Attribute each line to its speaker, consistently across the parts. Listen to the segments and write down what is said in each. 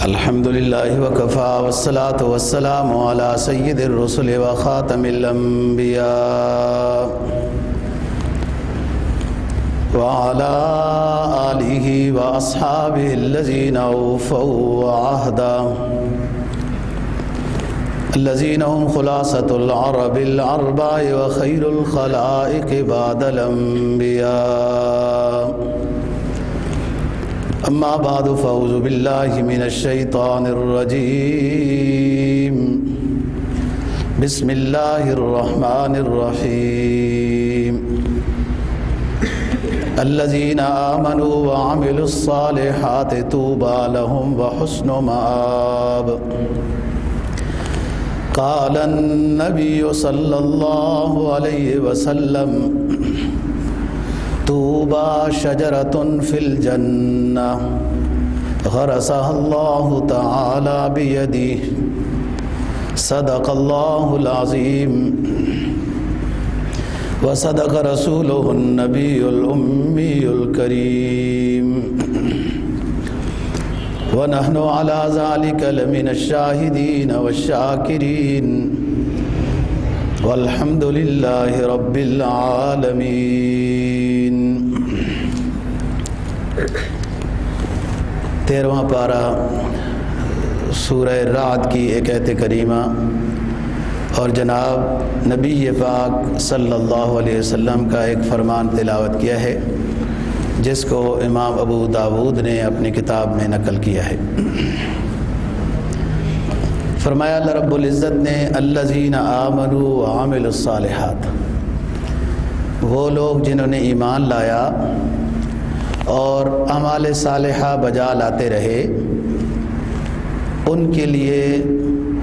Speaker 1: الحمد لله وكفى والصلاة والسلام على سيد الرسل وخاتم الأنبياء وعلى آله وأصحابه الذين أوفوا عهدا الذين هم خلاصة العرب الأربع وخير الخلائق بعد الأنبياء. أما بعد فأعوذ بالله من الشيطان الرجيم. بسم الله الرحمن الرحيم. الذين آمنوا وعملوا الصالحات طوبى لهم وحسن مآب. قال النبي صلى الله عليه وسلم: طوبى شجرة في الجنة غرسها الله تعالى بيده. صدق الله العظيم وصدق رسوله النبي الأمي الكريم ونحن على ذلك لمن الشاهدين والشاكرين والحمد لله رب العالمين. 13واں پارہ سورہ رعد کی ایک آیت کریمہ اور جناب نبی پاک صلی اللہ علیہ وسلم کا ایک فرمان تلاوت کیا ہے، جس کو امام ابو داود نے اپنی کتاب میں نقل کیا ہے۔ فرمایا اللہ رب العزت نے: الذین آمنوا وعملوا الصالحات، وہ لوگ جنہوں نے ایمان لایا اور اعمال صالحہ بجا لاتے رہے، ان کے لیے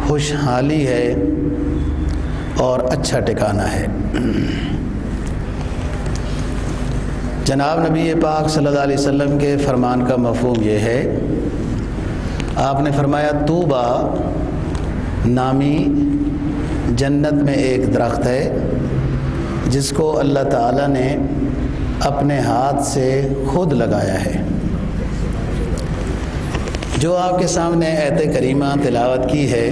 Speaker 1: خوشحالی ہے اور اچھا ٹھکانہ ہے۔ جناب نبی پاک صلی اللہ علیہ وسلم کے فرمان کا مفہوم یہ ہے، آپ نے فرمایا طوبیٰ نامی جنت میں ایک درخت ہے جس کو اللہ تعالیٰ نے اپنے ہاتھ سے خود لگایا ہے۔ جو آپ کے سامنے آیت کریمہ تلاوت کی ہے،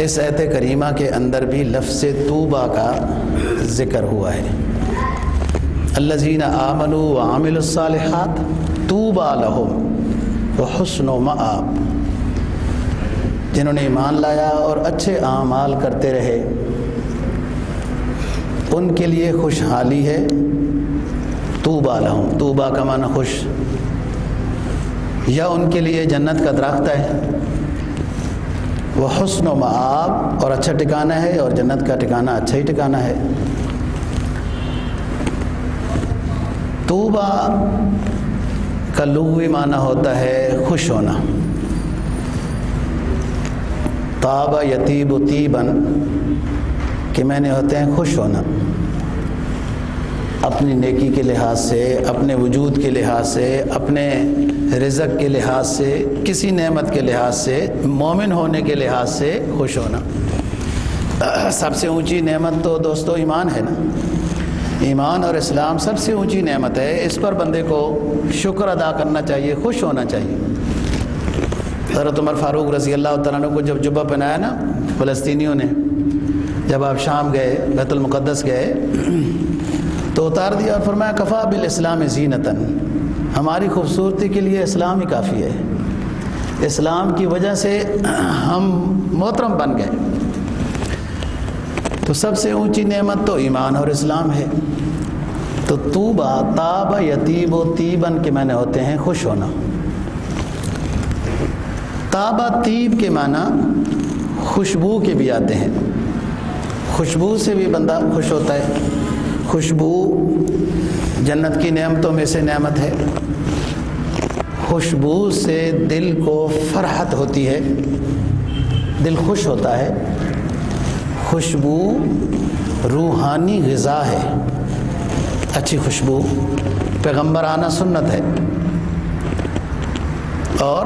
Speaker 1: اس آیت کریمہ کے اندر بھی لفظ طوبیٰ کا ذکر ہوا ہے۔ الذین آمنوا وعملوا الصالحات طوبیٰ لہم وحسن مآب، جنہوں نے ایمان لایا اور اچھے اعمال کرتے رہے، ان کے لیے خوشحالی ہے۔ طوبیٰ لہم، طوبیٰ کا معنی خوش، یا ان کے لیے جنت کا درخت ہے، وہ حسن و مآب، اور اچھا ٹھکانہ ہے، اور جنت کا ٹھکانہ اچھا ہی ٹھکانہ ہے۔ طوبیٰ کا لغوی معنی ہوتا ہے خوش ہونا۔ طاب یطیب طیباً، کہ میں نے ہوتے ہیں خوش ہونا، اپنی نیکی کے لحاظ سے، اپنے وجود کے لحاظ سے، اپنے رزق کے لحاظ سے، کسی نعمت کے لحاظ سے، مومن ہونے کے لحاظ سے خوش ہونا۔ سب سے اونچی نعمت تو دوستو ایمان ہے نا، ایمان اور اسلام سب سے اونچی نعمت ہے، اس پر بندے کو شکر ادا کرنا چاہیے، خوش ہونا چاہیے۔ حضرت عمر فاروق رضی اللہ تعالیٰ عنہ کو جب جبہ پہنایا نا فلسطینیوں نے، جب آپ شام گئے، بیت المقدس گئے، تو اتار دیا اور فرمایا: کفا بالاسلام زینتاً، ہماری خوبصورتی کے لیے اسلام ہی کافی ہے، اسلام کی وجہ سے ہم محترم بن گئے۔ تو سب سے اونچی نعمت تو ایمان اور اسلام ہے۔ تو طوبیٰ، طاب یطیب و طیباً کے معنی ہوتے ہیں خوش ہونا۔ طاب طیب کے معنی خوشبو کے بھی آتے ہیں، خوشبو سے بھی بندہ خوش ہوتا ہے۔ خوشبو جنت کی نعمتوں میں سے نعمت ہے۔ خوشبو سے دل کو فرحت ہوتی ہے، دل خوش ہوتا ہے۔ خوشبو روحانی غذا ہے، اچھی خوشبو پیغمبرانہ سنت ہے۔ اور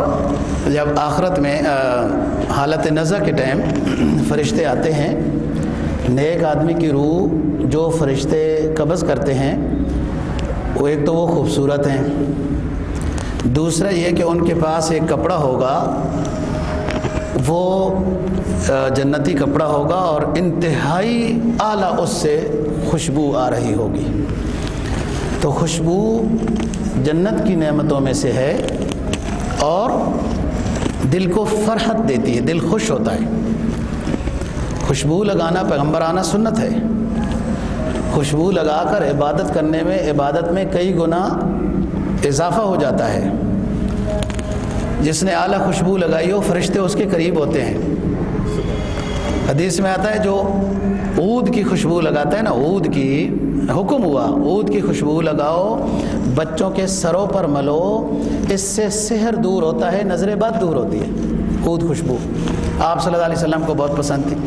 Speaker 1: جب آخرت میں حالت نزع کے ٹائم فرشتے آتے ہیں، نیک آدمی کی روح جو فرشتے قبض کرتے ہیں وہ ایک تو وہ خوبصورت ہیں، دوسرا یہ کہ ان کے پاس ایک کپڑا ہوگا، وہ جنتی کپڑا ہوگا اور انتہائی اعلیٰ اس سے خوشبو آ رہی ہوگی۔ تو خوشبو جنت کی نعمتوں میں سے ہے اور دل کو فرحت دیتی ہے، دل خوش ہوتا ہے۔ خوشبو لگانا پیغمبرانہ سنت ہے۔ خوشبو لگا کر عبادت کرنے میں عبادت میں کئی گنا اضافہ ہو جاتا ہے۔ جس نے اعلیٰ خوشبو لگائی ہو فرشتے اس کے قریب ہوتے ہیں۔ حدیث میں آتا ہے جو عود کی خوشبو لگاتا ہے نا، عود کی حکم ہوا عود کی خوشبو لگاؤ، بچوں کے سروں پر ملو، اس سے سحر دور ہوتا ہے، نظر بد دور ہوتی ہے۔ عود خوشبو آپ صلی اللہ علیہ وسلم کو بہت پسند تھی۔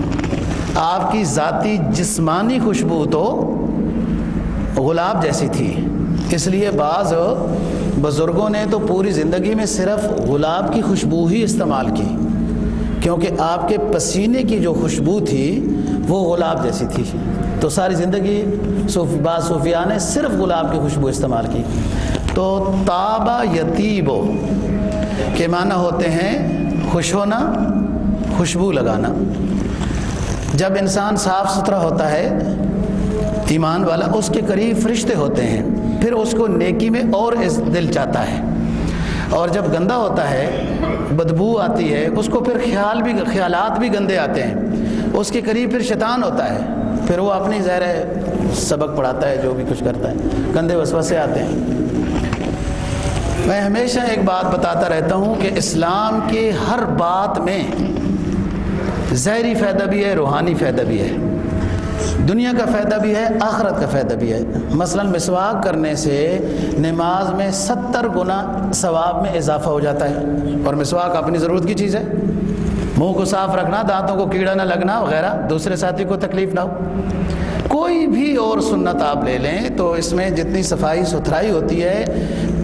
Speaker 1: آپ کی ذاتی جسمانی خوشبو تو گلاب جیسی تھی، اس لیے بعض بزرگوں نے تو پوری زندگی میں صرف گلاب کی خوشبو ہی استعمال کی، کیونکہ آپ کے پسینے کی جو خوشبو تھی وہ گلاب جیسی تھی۔ تو ساری زندگی بعض صوفیاء نے صرف گلاب کی خوشبو استعمال کی۔ تو طابہ یطیبو کے معنی ہوتے ہیں خوش ہونا، خوشبو لگانا۔ جب انسان صاف ستھرا ہوتا ہے ایمان والا، اس کے قریب فرشتے ہوتے ہیں، پھر اس کو نیکی میں اور دل چاہتا ہے۔ اور جب گندا ہوتا ہے، بدبو آتی ہے، اس کو پھر خیالات بھی گندے آتے ہیں، اس کے قریب پھر شیطان ہوتا ہے، پھر وہ اپنی ظاہر سبق پڑھاتا ہے، جو بھی کچھ کرتا ہے، گندے وسوسے آتے ہیں۔ میں ہمیشہ ایک بات بتاتا رہتا ہوں کہ اسلام کے ہر بات میں ظاہری فائدہ بھی ہے، روحانی فائدہ بھی ہے، دنیا کا فائدہ بھی ہے، آخرت کا فائدہ بھی ہے۔ مثلا مسواک کرنے سے نماز میں 70 گنا ثواب میں اضافہ ہو جاتا ہے، اور مسواک اپنی ضرورت کی چیز ہے۔ منہ کو صاف رکھنا، دانتوں کو کیڑا نہ لگنا وغیرہ، دوسرے ساتھی کو تکلیف نہ ہو۔ کوئی بھی اور سنت آپ لے لیں تو اس میں جتنی صفائی ستھرائی ہوتی ہے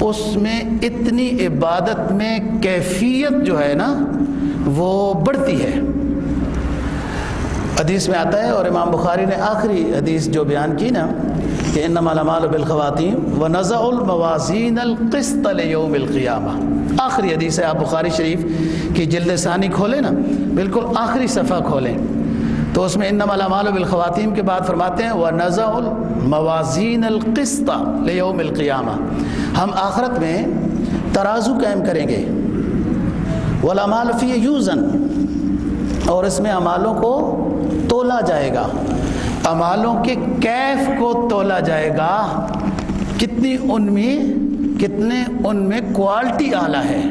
Speaker 1: اس میں اتنی عبادت میں کیفیت جو ہے نا وہ بڑھتی ہے۔ حدیث میں آتا ہے، اور امام بخاری نے آخری حدیث جو بیان کی نا کہ انما الاعمال بالخواتیم ونضع الموازین القسط لیوم القیامہ، آخری حدیث ہے۔ آپ بخاری شریف کی جلد ثانی کھولیں نا، بالکل آخری صفحہ کھولیں تو اس میں انما الاعمال بالخواتیم کے بعد فرماتے ہیں ونضع الموازین القسط لیوم القیامہ، ہم آخرت میں ترازو قائم کریں گے، والاعمال فیہ یوزن، اور اس میں اعمالوں کو تولا جائے گا، اعمالوں کے کیف کو تولا جائے گا، کتنے ان میں کوالٹی اعلیٰ ہے،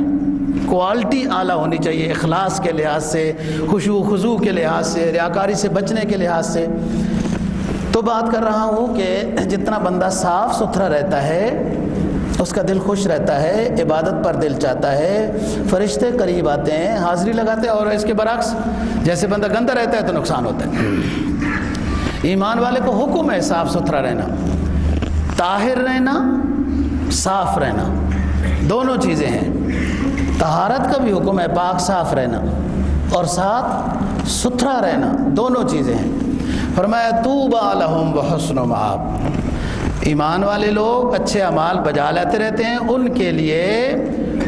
Speaker 1: کوالٹی اعلیٰ ہونی چاہیے، اخلاص کے لحاظ سے، خشوع خضوع کے لحاظ سے، ریاکاری سے بچنے کے لحاظ سے۔ تو بات کر رہا ہوں کہ جتنا بندہ صاف ستھرا رہتا ہے اس کا دل خوش رہتا ہے، عبادت پر دل چاہتا ہے، فرشتے قریب آتے ہیں، حاضری لگاتے ہیں، اور اس کے برعکس جیسے بندہ گندا رہتا ہے تو نقصان ہوتا ہے۔ ایمان والے کو حکم ہے صاف ستھرا رہنا، طاہر رہنا، صاف رہنا، دونوں چیزیں ہیں۔ طہارت کا بھی حکم ہے، پاک صاف رہنا، اور ساتھ ستھرا رہنا، دونوں چیزیں ہیں۔ فرمایا طوبی لہم وحسن مآب، ایمان والے لوگ اچھے اعمال بجا لاتے رہتے ہیں، ان کے لیے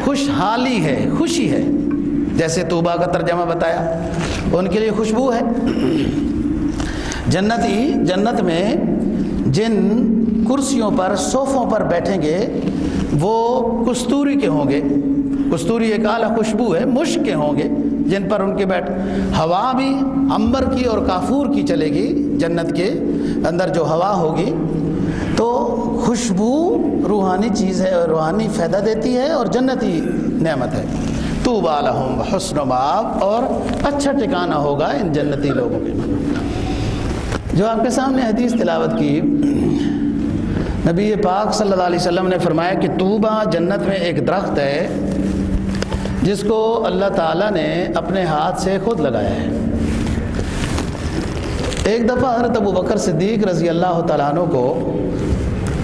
Speaker 1: خوشحالی ہے، خوشی ہے، جیسے طوبہ کا ترجمہ بتایا، ان کے لیے خوشبو ہے۔ جنت میں جن کرسیوں پر صوفوں پر بیٹھیں گے وہ کستوری کے ہوں گے، کستوری ایک اعلیٰ خوشبو ہے، مشک کے ہوں گے جن پر ان کے بیٹھ، ہوا بھی عنبر کی اور کافور کی چلے گی، جنت کے اندر جو ہوا ہوگی۔ تو خوشبو روحانی چیز ہے، روحانی فائدہ دیتی ہے اور جنتی نعمت ہے۔ طوبی لہم وحسن مآب، اور اچھا ٹھکانہ ہوگا ان جنتی لوگوں کے۔ جو آپ کے سامنے حدیث تلاوت کی، نبی پاک صلی اللہ علیہ وسلم نے فرمایا کہ طوبہ جنت میں ایک درخت ہے جس کو اللہ تعالیٰ نے اپنے ہاتھ سے خود لگایا ہے۔ ایک دفعہ حضرت ابو بکر صدیق رضی اللہ تعالیٰ عنہ کو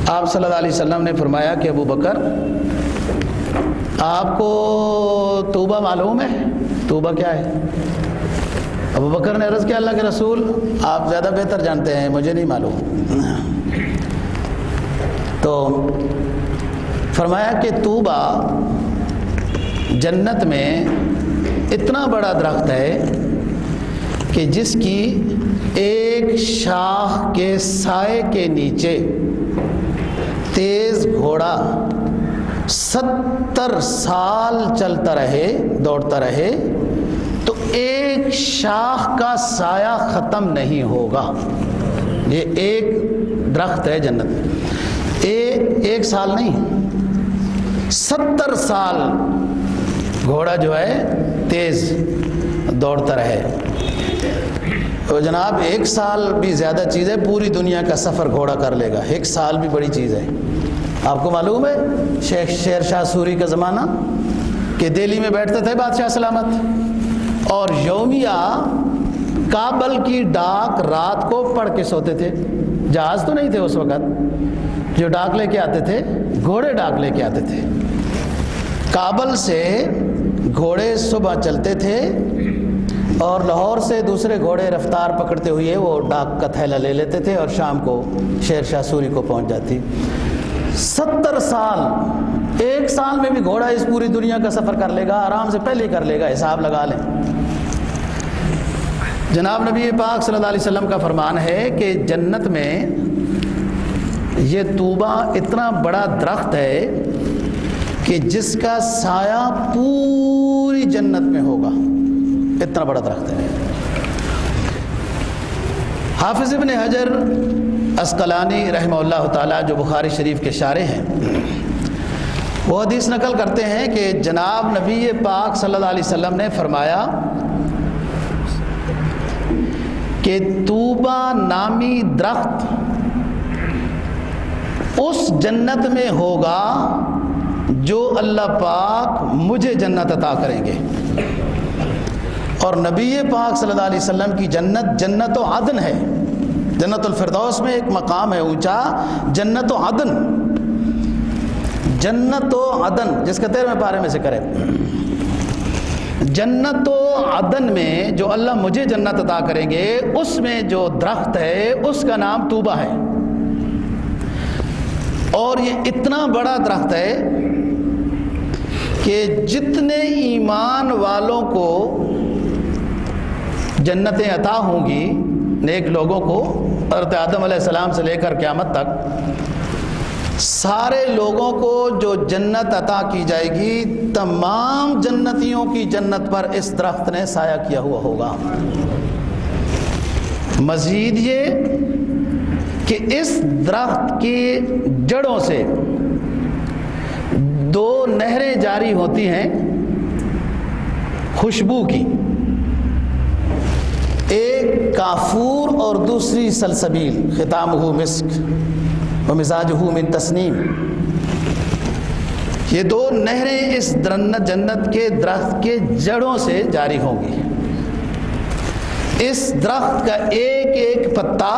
Speaker 1: آپ صلی اللہ علیہ وسلم نے فرمایا کہ ابو بکر، آپ کو طوبہ معلوم ہے؟ طوبہ کیا ہے؟ ابو بکر نے عرض کیا اللہ کے رسول آپ زیادہ بہتر جانتے ہیں، مجھے نہیں معلوم۔ تو فرمایا کہ طوبہ جنت میں اتنا بڑا درخت ہے کہ جس کی ایک شاخ کے سائے کے نیچے تیز گھوڑا 70 سال چلتا رہے، دوڑتا رہے، تو ایک شاخ کا سایہ ختم نہیں ہوگا۔ یہ ایک درخت ہے جنت میں، ایک سال نہیں، 70 سال گھوڑا جو ہے تیز دوڑتا رہے۔ تو جناب ایک سال بھی زیادہ چیز ہے، پوری دنیا کا سفر گھوڑا کر لے گا، ایک سال بھی بڑی چیز ہے۔ آپ کو معلوم ہے شیر شاہ سوری کا زمانہ کہ دہلی میں بیٹھتے تھے بادشاہ سلامت، اور یومیہ کابل کی ڈاک رات کو پڑھ کے سوتے تھے۔ جہاز تو نہیں تھے اس وقت، جو ڈاک لے کے آتے تھے گھوڑے ڈاک لے کے آتے تھے۔ کابل سے گھوڑے صبح چلتے تھے اور لاہور سے دوسرے گھوڑے رفتار پکڑتے ہوئے وہ ڈاک کا تھیلا لے لیتے تھے اور شام کو شیر شاہ سوری کو پہنچ جاتی۔ 70 سال، ایک سال میں بھی گھوڑا اس پوری دنیا کا سفر کر لے گا، آرام سے پہلے کر لے گا، حساب لگا لیں۔ جناب نبی پاک صلی اللہ علیہ وسلم کا فرمان ہے کہ جنت میں یہ طوبہ اتنا بڑا درخت ہے کہ جس کا سایہ پوری جنت میں ہوگا، اتنا بڑا درخت ہے۔ حافظ ابن حجر عسقلانی رحمہ اللہ تعالیٰ جو بخاری شریف کے شارح ہیں، وہ حدیث نقل کرتے ہیں کہ جناب نبی پاک صلی اللہ علیہ وسلم نے فرمایا کہ طوبہ نامی درخت اس جنت میں ہوگا جو اللہ پاک مجھے جنت عطا کریں گے۔ اور نبی پاک صلی اللہ علیہ وسلم کی جنت جنت و عدن ہے، جنت الفردوس میں ایک مقام ہے اونچا، جنت و عدن، جنت و عدن جس کا 13ویں پارے میں ذکر ہے۔ جنت و عدن میں جو اللہ مجھے جنت عطا کریں گے، اس میں جو درخت ہے اس کا نام طوبہ ہے، اور یہ اتنا بڑا درخت ہے کہ جتنے ایمان والوں کو جنتیں عطا ہوں گی، نیک لوگوں کو، حضرت آدم علیہ السلام سے لے کر قیامت تک سارے لوگوں کو جو جنت عطا کی جائے گی، تمام جنتیوں کی جنت پر اس درخت نے سایہ کیا ہوا ہوگا۔ مزید یہ کہ اس درخت کی جڑوں سے 2 نہریں جاری ہوتی ہیں خوشبو کی، ایک کافور اور دوسری سلسبیل، ختامہ مسک ومزاجہ من تسنیم۔ یہ 2 نہریں اس جنت کے درخت کے جڑوں سے جاری ہوں گی۔ اس درخت کا ایک ایک پتا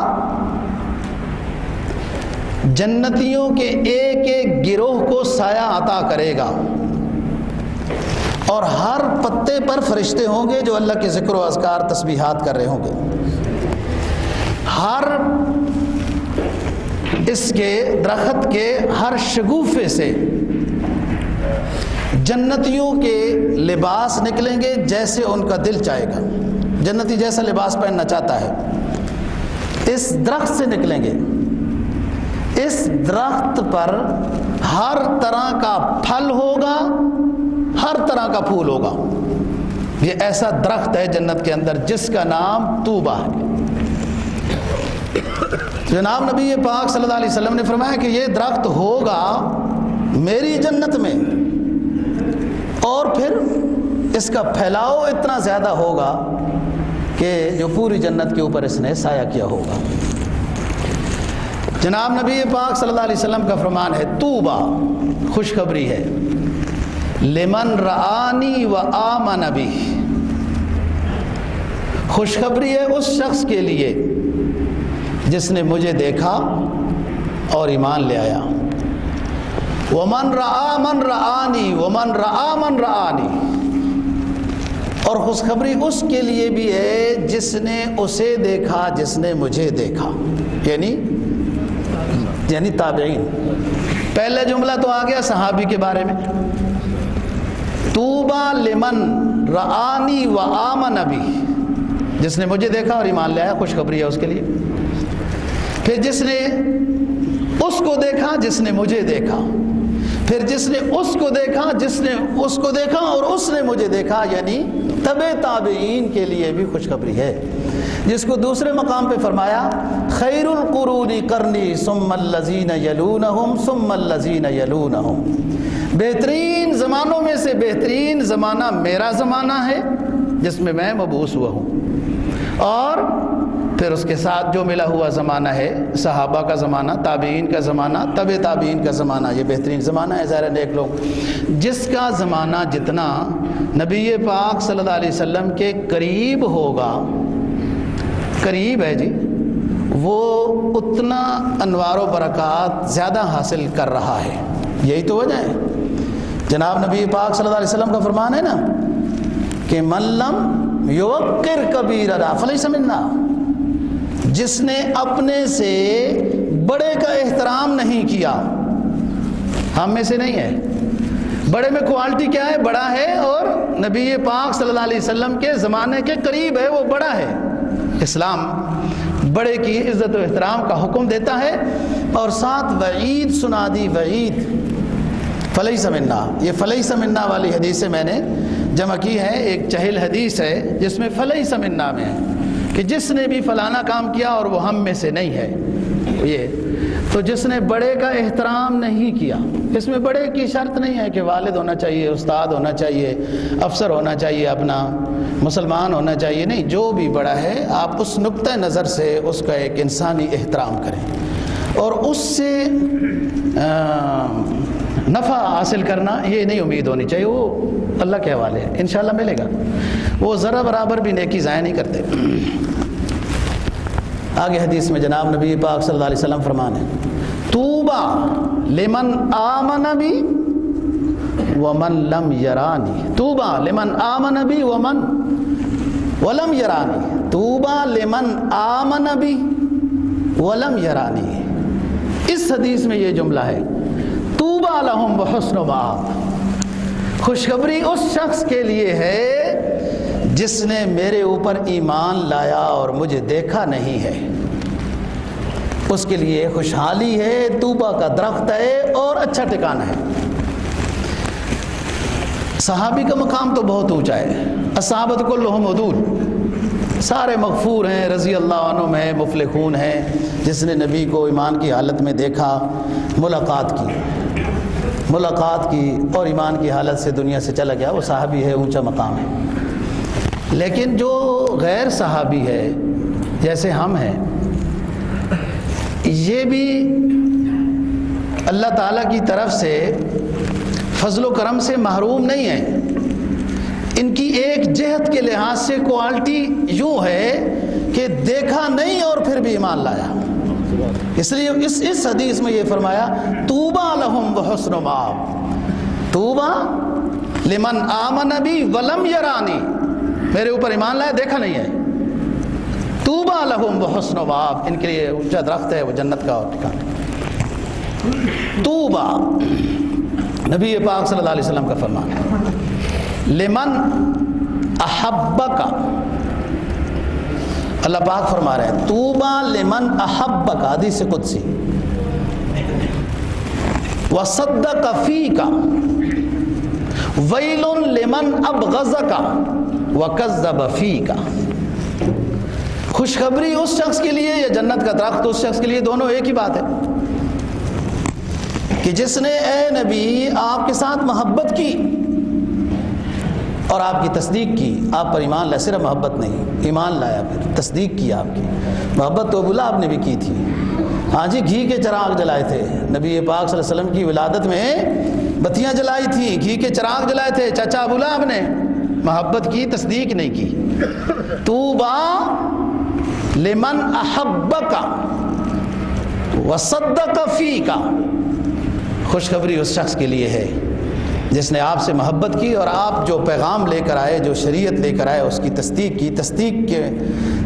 Speaker 1: جنتیوں کے ایک ایک گروہ کو سایہ عطا کرے گا، اور ہر پتے پر فرشتے ہوں گے جو اللہ کے ذکر و اذکار تسبیحات کر رہے ہوں گے۔ ہر اس کے درخت کے ہر شگوفے سے جنتیوں کے لباس نکلیں گے جیسے ان کا دل چاہے گا، جنتی جیسا لباس پہننا چاہتا ہے اس درخت سے نکلیں گے۔ اس درخت پر ہر طرح کا پھل ہوگا، ہر طرح کا پھول ہوگا۔ یہ ایسا درخت ہے جنت کے اندر جس کا نام طوبہ ہے۔ جناب نبی پاک صلی اللہ علیہ وسلم نے فرمایا کہ یہ درخت ہوگا میری جنت میں، اور پھر اس کا پھیلاؤ اتنا زیادہ ہوگا کہ جو پوری جنت کے اوپر اس نے سایہ کیا ہوگا۔ جناب نبی پاک صلی اللہ علیہ وسلم کا فرمان ہے، طوبہ خوشخبری ہے، لمن رآنی و آمن بی، خوشخبری ہے اس شخص کے لیے جس نے مجھے دیکھا اور ایمان لے آیا۔ ومن رآ من رآنی ومن رآ من رآنی، اور خوشخبری اس کے لیے بھی ہے جس نے اسے دیکھا جس نے مجھے دیکھا، یعنی یعنی تابعین. پہلے جملہ تو آ گیا صحابی کے بارے میں، طوبیٰ لمن رآنی و آمن بی، جس نے مجھے دیکھا اور ایمان لے آیا، خوشخبری ہے اس کے لیے. پھر جس نے اس کو دیکھا جس نے مجھے دیکھا، پھر جس نے اس کو دیکھا جس نے اس کو دیکھا اور اس نے مجھے دیکھا، یعنی تبع تابعین کے لیے بھی خوشخبری ہے. جس کو دوسرے مقام پہ فرمایا خیر القرون قرنی ثم الذین یلونہم ثم الذین یلونہم، بہترین زمانوں میں سے بہترین زمانہ میرا زمانہ ہے جس میں میں مبعوث ہوا ہوں، اور پھر اس کے ساتھ جو ملا ہوا زمانہ ہے صحابہ کا زمانہ، تابعین کا زمانہ، تبع تابعین کا زمانہ، یہ بہترین زمانہ ہے. ظاہر نیک لوگ جس کا زمانہ جتنا نبی پاک صلی اللہ علیہ وسلم کے قریب ہوگا، قریب ہے جی، وہ اتنا انوار و برکات زیادہ حاصل کر رہا ہے. یہی تو وجہ ہے. جناب نبی پاک صلی اللہ علیہ وسلم کا فرمان ہے نا کہ من لم یوقر کبیرنا فلیس منا، جس نے اپنے سے بڑے کا احترام نہیں کیا ہم میں سے نہیں ہے. بڑے میں کوالٹی کیا ہے؟ بڑا ہے، اور نبی پاک صلی اللہ علیہ وسلم کے زمانے کے قریب ہے، وہ بڑا ہے. اسلام بڑے کی عزت و احترام کا حکم دیتا ہے، اور ساتھ وعید سنا دی، وعید فلیس منا. یہ فلیس منا والی حدیث میں نے جمع کی ہے. ایک چہل حدیث ہے جس میں فلیس منا میں ہے کہ جس نے بھی فلانا کام کیا اور وہ ہم میں سے نہیں ہے. یہ تو جس نے بڑے کا احترام نہیں کیا، اس میں بڑے کی شرط نہیں ہے کہ والد ہونا چاہیے، استاد ہونا چاہیے، افسر ہونا چاہیے، اپنا مسلمان ہونا چاہیے، نہیں، جو بھی بڑا ہے آپ اس نقطہ نظر سے اس کا ایک انسانی احترام کریں، اور اس سے نفع حاصل کرنا یہ نہیں امید ہونی چاہیے. وہ اللہ کے حوالے ہے، انشاءاللہ ملے گا. وہ ذرا برابر بھی نیکی ضائع نہیں کرتے. آگے حدیث میں جناب نبی پاک صلی اللہ علیہ وسلم فرمان ہے طوبیٰ لمن آمن بی ومن لم یرانی، طوبیٰ لمن آمن بی ومن ولم یرانی، طوبیٰ لمن آمن بی ولم یرانی. اس حدیث میں یہ جملہ ہے طوبیٰ لہم وحسن مآب، خوشخبری اس شخص کے لیے ہے جس نے میرے اوپر ایمان لایا اور مجھے دیکھا نہیں ہے. اس کے لیے خوشحالی ہے، طوبیٰ کا درخت ہے اور اچھا ٹھکانہ ہے. صحابی کا مقام تو بہت اونچا ہے. الصحابۃ کلھم عدول، سارے مغفور ہیں، رضی اللہ عنہم ہیں، مفلحون ہیں. جس نے نبی کو ایمان کی حالت میں دیکھا، ملاقات کی اور ایمان کی حالت سے دنیا سے چلا گیا، وہ صحابی ہے، اونچا مقام ہے. لیکن جو غیر صحابی ہے جیسے ہم ہیں، یہ بھی اللہ تعالیٰ کی طرف سے فضل و کرم سے محروم نہیں ہیں. ان کی ایک جہت کے لحاظ سے کوالٹی یوں ہے کہ دیکھا نہیں اور پھر بھی ایمان لایا. اس لیے اس حدیث میں یہ فرمایا طوبیٰ لہم وحسن مآب، طوبیٰ لمن آمن بی ولم یرانی، میرے اوپر ایمان لایا دیکھا نہیں ہے. طوبیٰ لہم وحسن مآب، ان کے لیے اونچا درخت ہے، وہ جنت کا ٹھکانہ. طوبیٰ نبی پاک صلی اللہ علیہ وسلم کا فرمان ہے لمن احبک، اللہ پاک فرما رہے ہیں طوبیٰ لمن احبک، حدیث قدسی، وصدق فیک ویل لمن ابغضک وکذب فیک. خوشخبری اس شخص کے لیے یا جنت کا درخت اس شخص کے لیے، دونوں ایک ہی بات ہے کہ جس نے اے نبی آپ کے ساتھ محبت کی اور آپ کی تصدیق کی، آپ پر ایمان لایا، صرف محبت نہیں، ایمان لایا، پھر تصدیق کی آپ کی. محبت تو ابو لہب نے بھی کی تھی، ہاں جی، گھی کے چراغ جلائے تھے. نبی پاک صلی اللہ علیہ وسلم کی ولادت میں بتیاں جلائی تھیں، گھی کے چراغ جلائے تھے چچا ابو لہب نے. محبت کی، تصدیق نہیں کی. طوبیٰ لمن احبک وصدق فیک، خوشخبری اس شخص کے لیے ہے جس نے آپ سے محبت کی اور آپ جو پیغام لے کر آئے، جو شریعت لے کر آئے، اس کی تصدیق کی.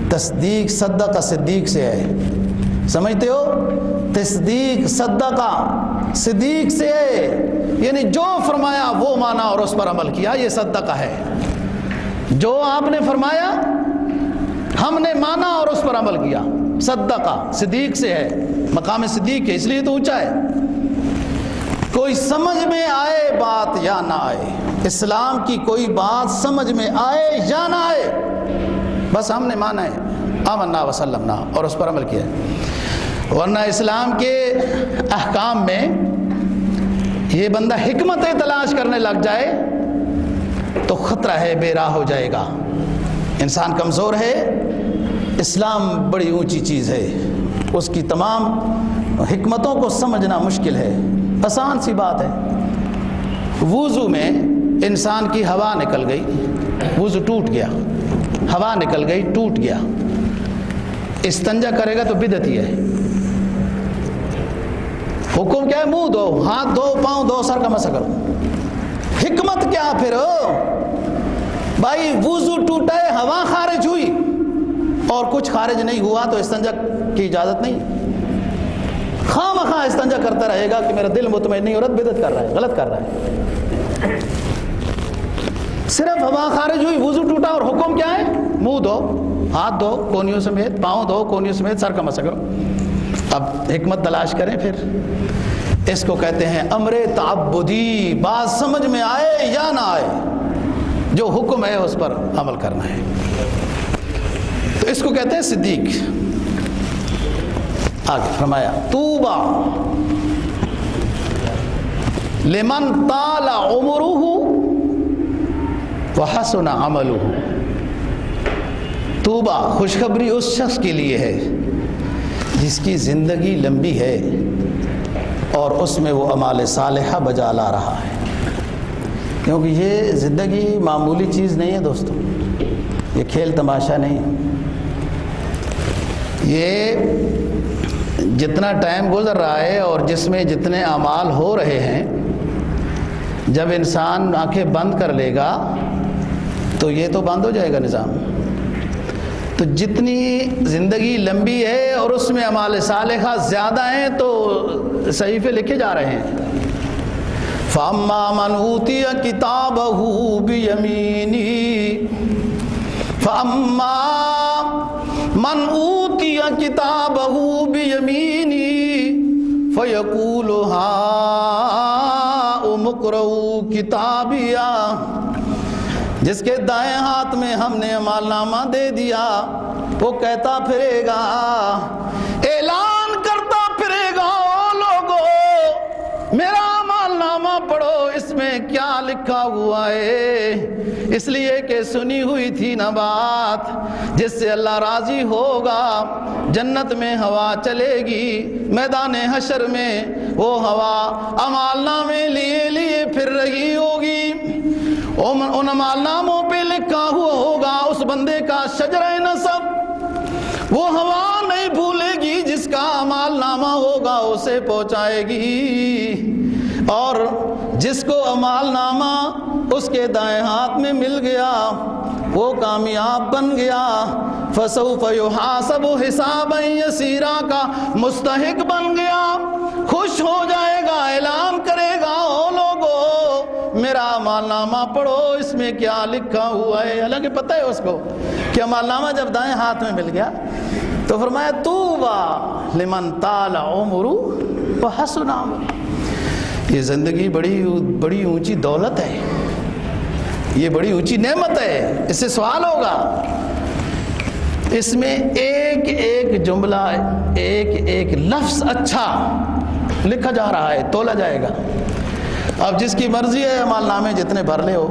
Speaker 1: تصدیق صدق صدیق سے ہے، سمجھتے ہو؟ تصدیق صدقہ، صدیق سے ہے یعنی جو فرمایا وہ مانا اور اس پر عمل کیا، یہ صدقہ ہے۔ جو آپ نے فرمایا ہم نے مانا اور اس پر عمل کیا، صدقہ صدیق سے ہے، مقام صدیق ہے، اس لیے تو اونچا ہے۔ کوئی سمجھ میں آئے بات یا نہ آئے، اسلام کی کوئی بات سمجھ میں آئے یا نہ آئے، بس ہم نے مانا ہے، آمنا وسلمنا، اور اس پر عمل کیا ہے۔ ورنہ اسلام کے احکام میں یہ بندہ حکمتیں تلاش کرنے لگ جائے تو خطرہ ہے، بے راہ ہو جائے گا۔ انسان کمزور ہے، اسلام بڑی اونچی چیز ہے، اس کی تمام حکمتوں کو سمجھنا مشکل ہے۔ آسان سی بات ہے، وضو میں انسان کی ہوا نکل گئی، وضو ٹوٹ گیا، ہوا نکل گئی ٹوٹ گیا، استنجا کرے گا تو بدعت ہی ہے۔ حکم کیا ہے؟ منہ دھو، ہاتھ دھو، پاؤں دھو، سر کا مسح کرو۔ حکمت کیا پھر بھائی؟ وضو ٹوٹا ہے، ہوا خارج ہوئی اور کچھ خارج نہیں ہوا تو استنجا کی اجازت نہیں۔ خواہ مخواہ استنجا کرتا رہے گا کہ میرا دل مطمئن نہیں ہو رہا، بدعت کر رہا ہے، غلط کر رہا ہے۔ صرف ہوا خارج ہوئی، وضو ٹوٹا، اور حکم کیا ہے؟ منہ دھو، ہاتھ دھو کونیوں سمیت، پاؤں دھو کونیوں سمیت، سر کا مسح کرو۔ اب حکمت تلاش کریں پھر، اس کو کہتے ہیں امر تعبدی، بات سمجھ میں آئے یا نہ آئے، جو حکم ہے اس پر عمل کرنا ہے، تو اس کو کہتے ہیں صدیق۔ آگے فرمایا طوبیٰ لمن طال عمرہ وحسن عملہ، طوبیٰ خوشخبری اس شخص کے لیے ہے جس کی زندگی لمبی ہے اور اس میں وہ اعمال صالحہ بجا لا رہا ہے، کیونکہ یہ زندگی معمولی چیز نہیں ہے دوستو، یہ کھیل تماشا نہیں ہے۔ یہ جتنا ٹائم گزر رہا ہے اور جس میں جتنے اعمال ہو رہے ہیں، جب انسان آنکھیں بند کر لے گا تو یہ تو بند ہو جائے گا نظام۔ تو جتنی زندگی لمبی ہے اور اس میں اعمال صالحہ زیادہ ہیں تو صحیفے لکھے جا رہے ہیں۔ فَأَمَّا مَنْ أُوتِيَ كِتَابَهُ بِيَمِينِهِ فَأَمَّا مَنْ أُوتِيَ كِتَابَهُ بِيَمِينِهِ فَيَقُولُ هَاؤُمُ اقْرَءُوا كِتَابِيَهْ، جس کے دائیں ہاتھ میں ہم نے اعمال نامہ دے دیا، وہ کہتا پھرے گا، اعلان کرتا پھرے گا، او لوگو میرا اعمال نامہ پڑھو، اس میں کیا لکھا ہوا ہے، اس لیے کہ سنی ہوئی تھی نا بات جس سے اللہ راضی ہوگا۔ جنت میں ہوا چلے گی، میدان حشر میں وہ ہوا اعمال نامے لیے لیے پھر رہی ہوگی، ان اعمال ناموں پہ لکھا ہوا ہوگا اس بندے کا شجرہ نسب، وہ ہوا نہیں بھولے گی، جس کا اعمال نامہ ہوگا اسے پہنچائے گی، اور جس کو اعمال نامہ اس کے دائیں ہاتھ میں مل گیا وہ کامیاب بن گیا، فسوف یحاسب حسابا یسیرا کا مستحق بن گیا، خوش ہو جائے گا، اعلان کرے گا، او لوگو میرا اعمال نامہ پڑھو، اس میں کیا لکھا ہوا ہے۔ حالانکہ پتہ ہے اس کو کہ اعمال نامہ جب دائیں ہاتھ میں مل گیا تو فرمایا طوبیٰ لمن طال عمرہ وحسن عملہ، یہ زندگی بڑی اونچی دولت ہے، یہ بڑی اونچی نعمت ہے، اس سے سوال ہوگا۔ اس میں ایک ایک جملہ، ایک ایک لفظ اچھا لکھا جا رہا ہے، تولا جائے گا۔ اب جس کی مرضی ہے اعمال نامے جتنے بھر لے ہو۔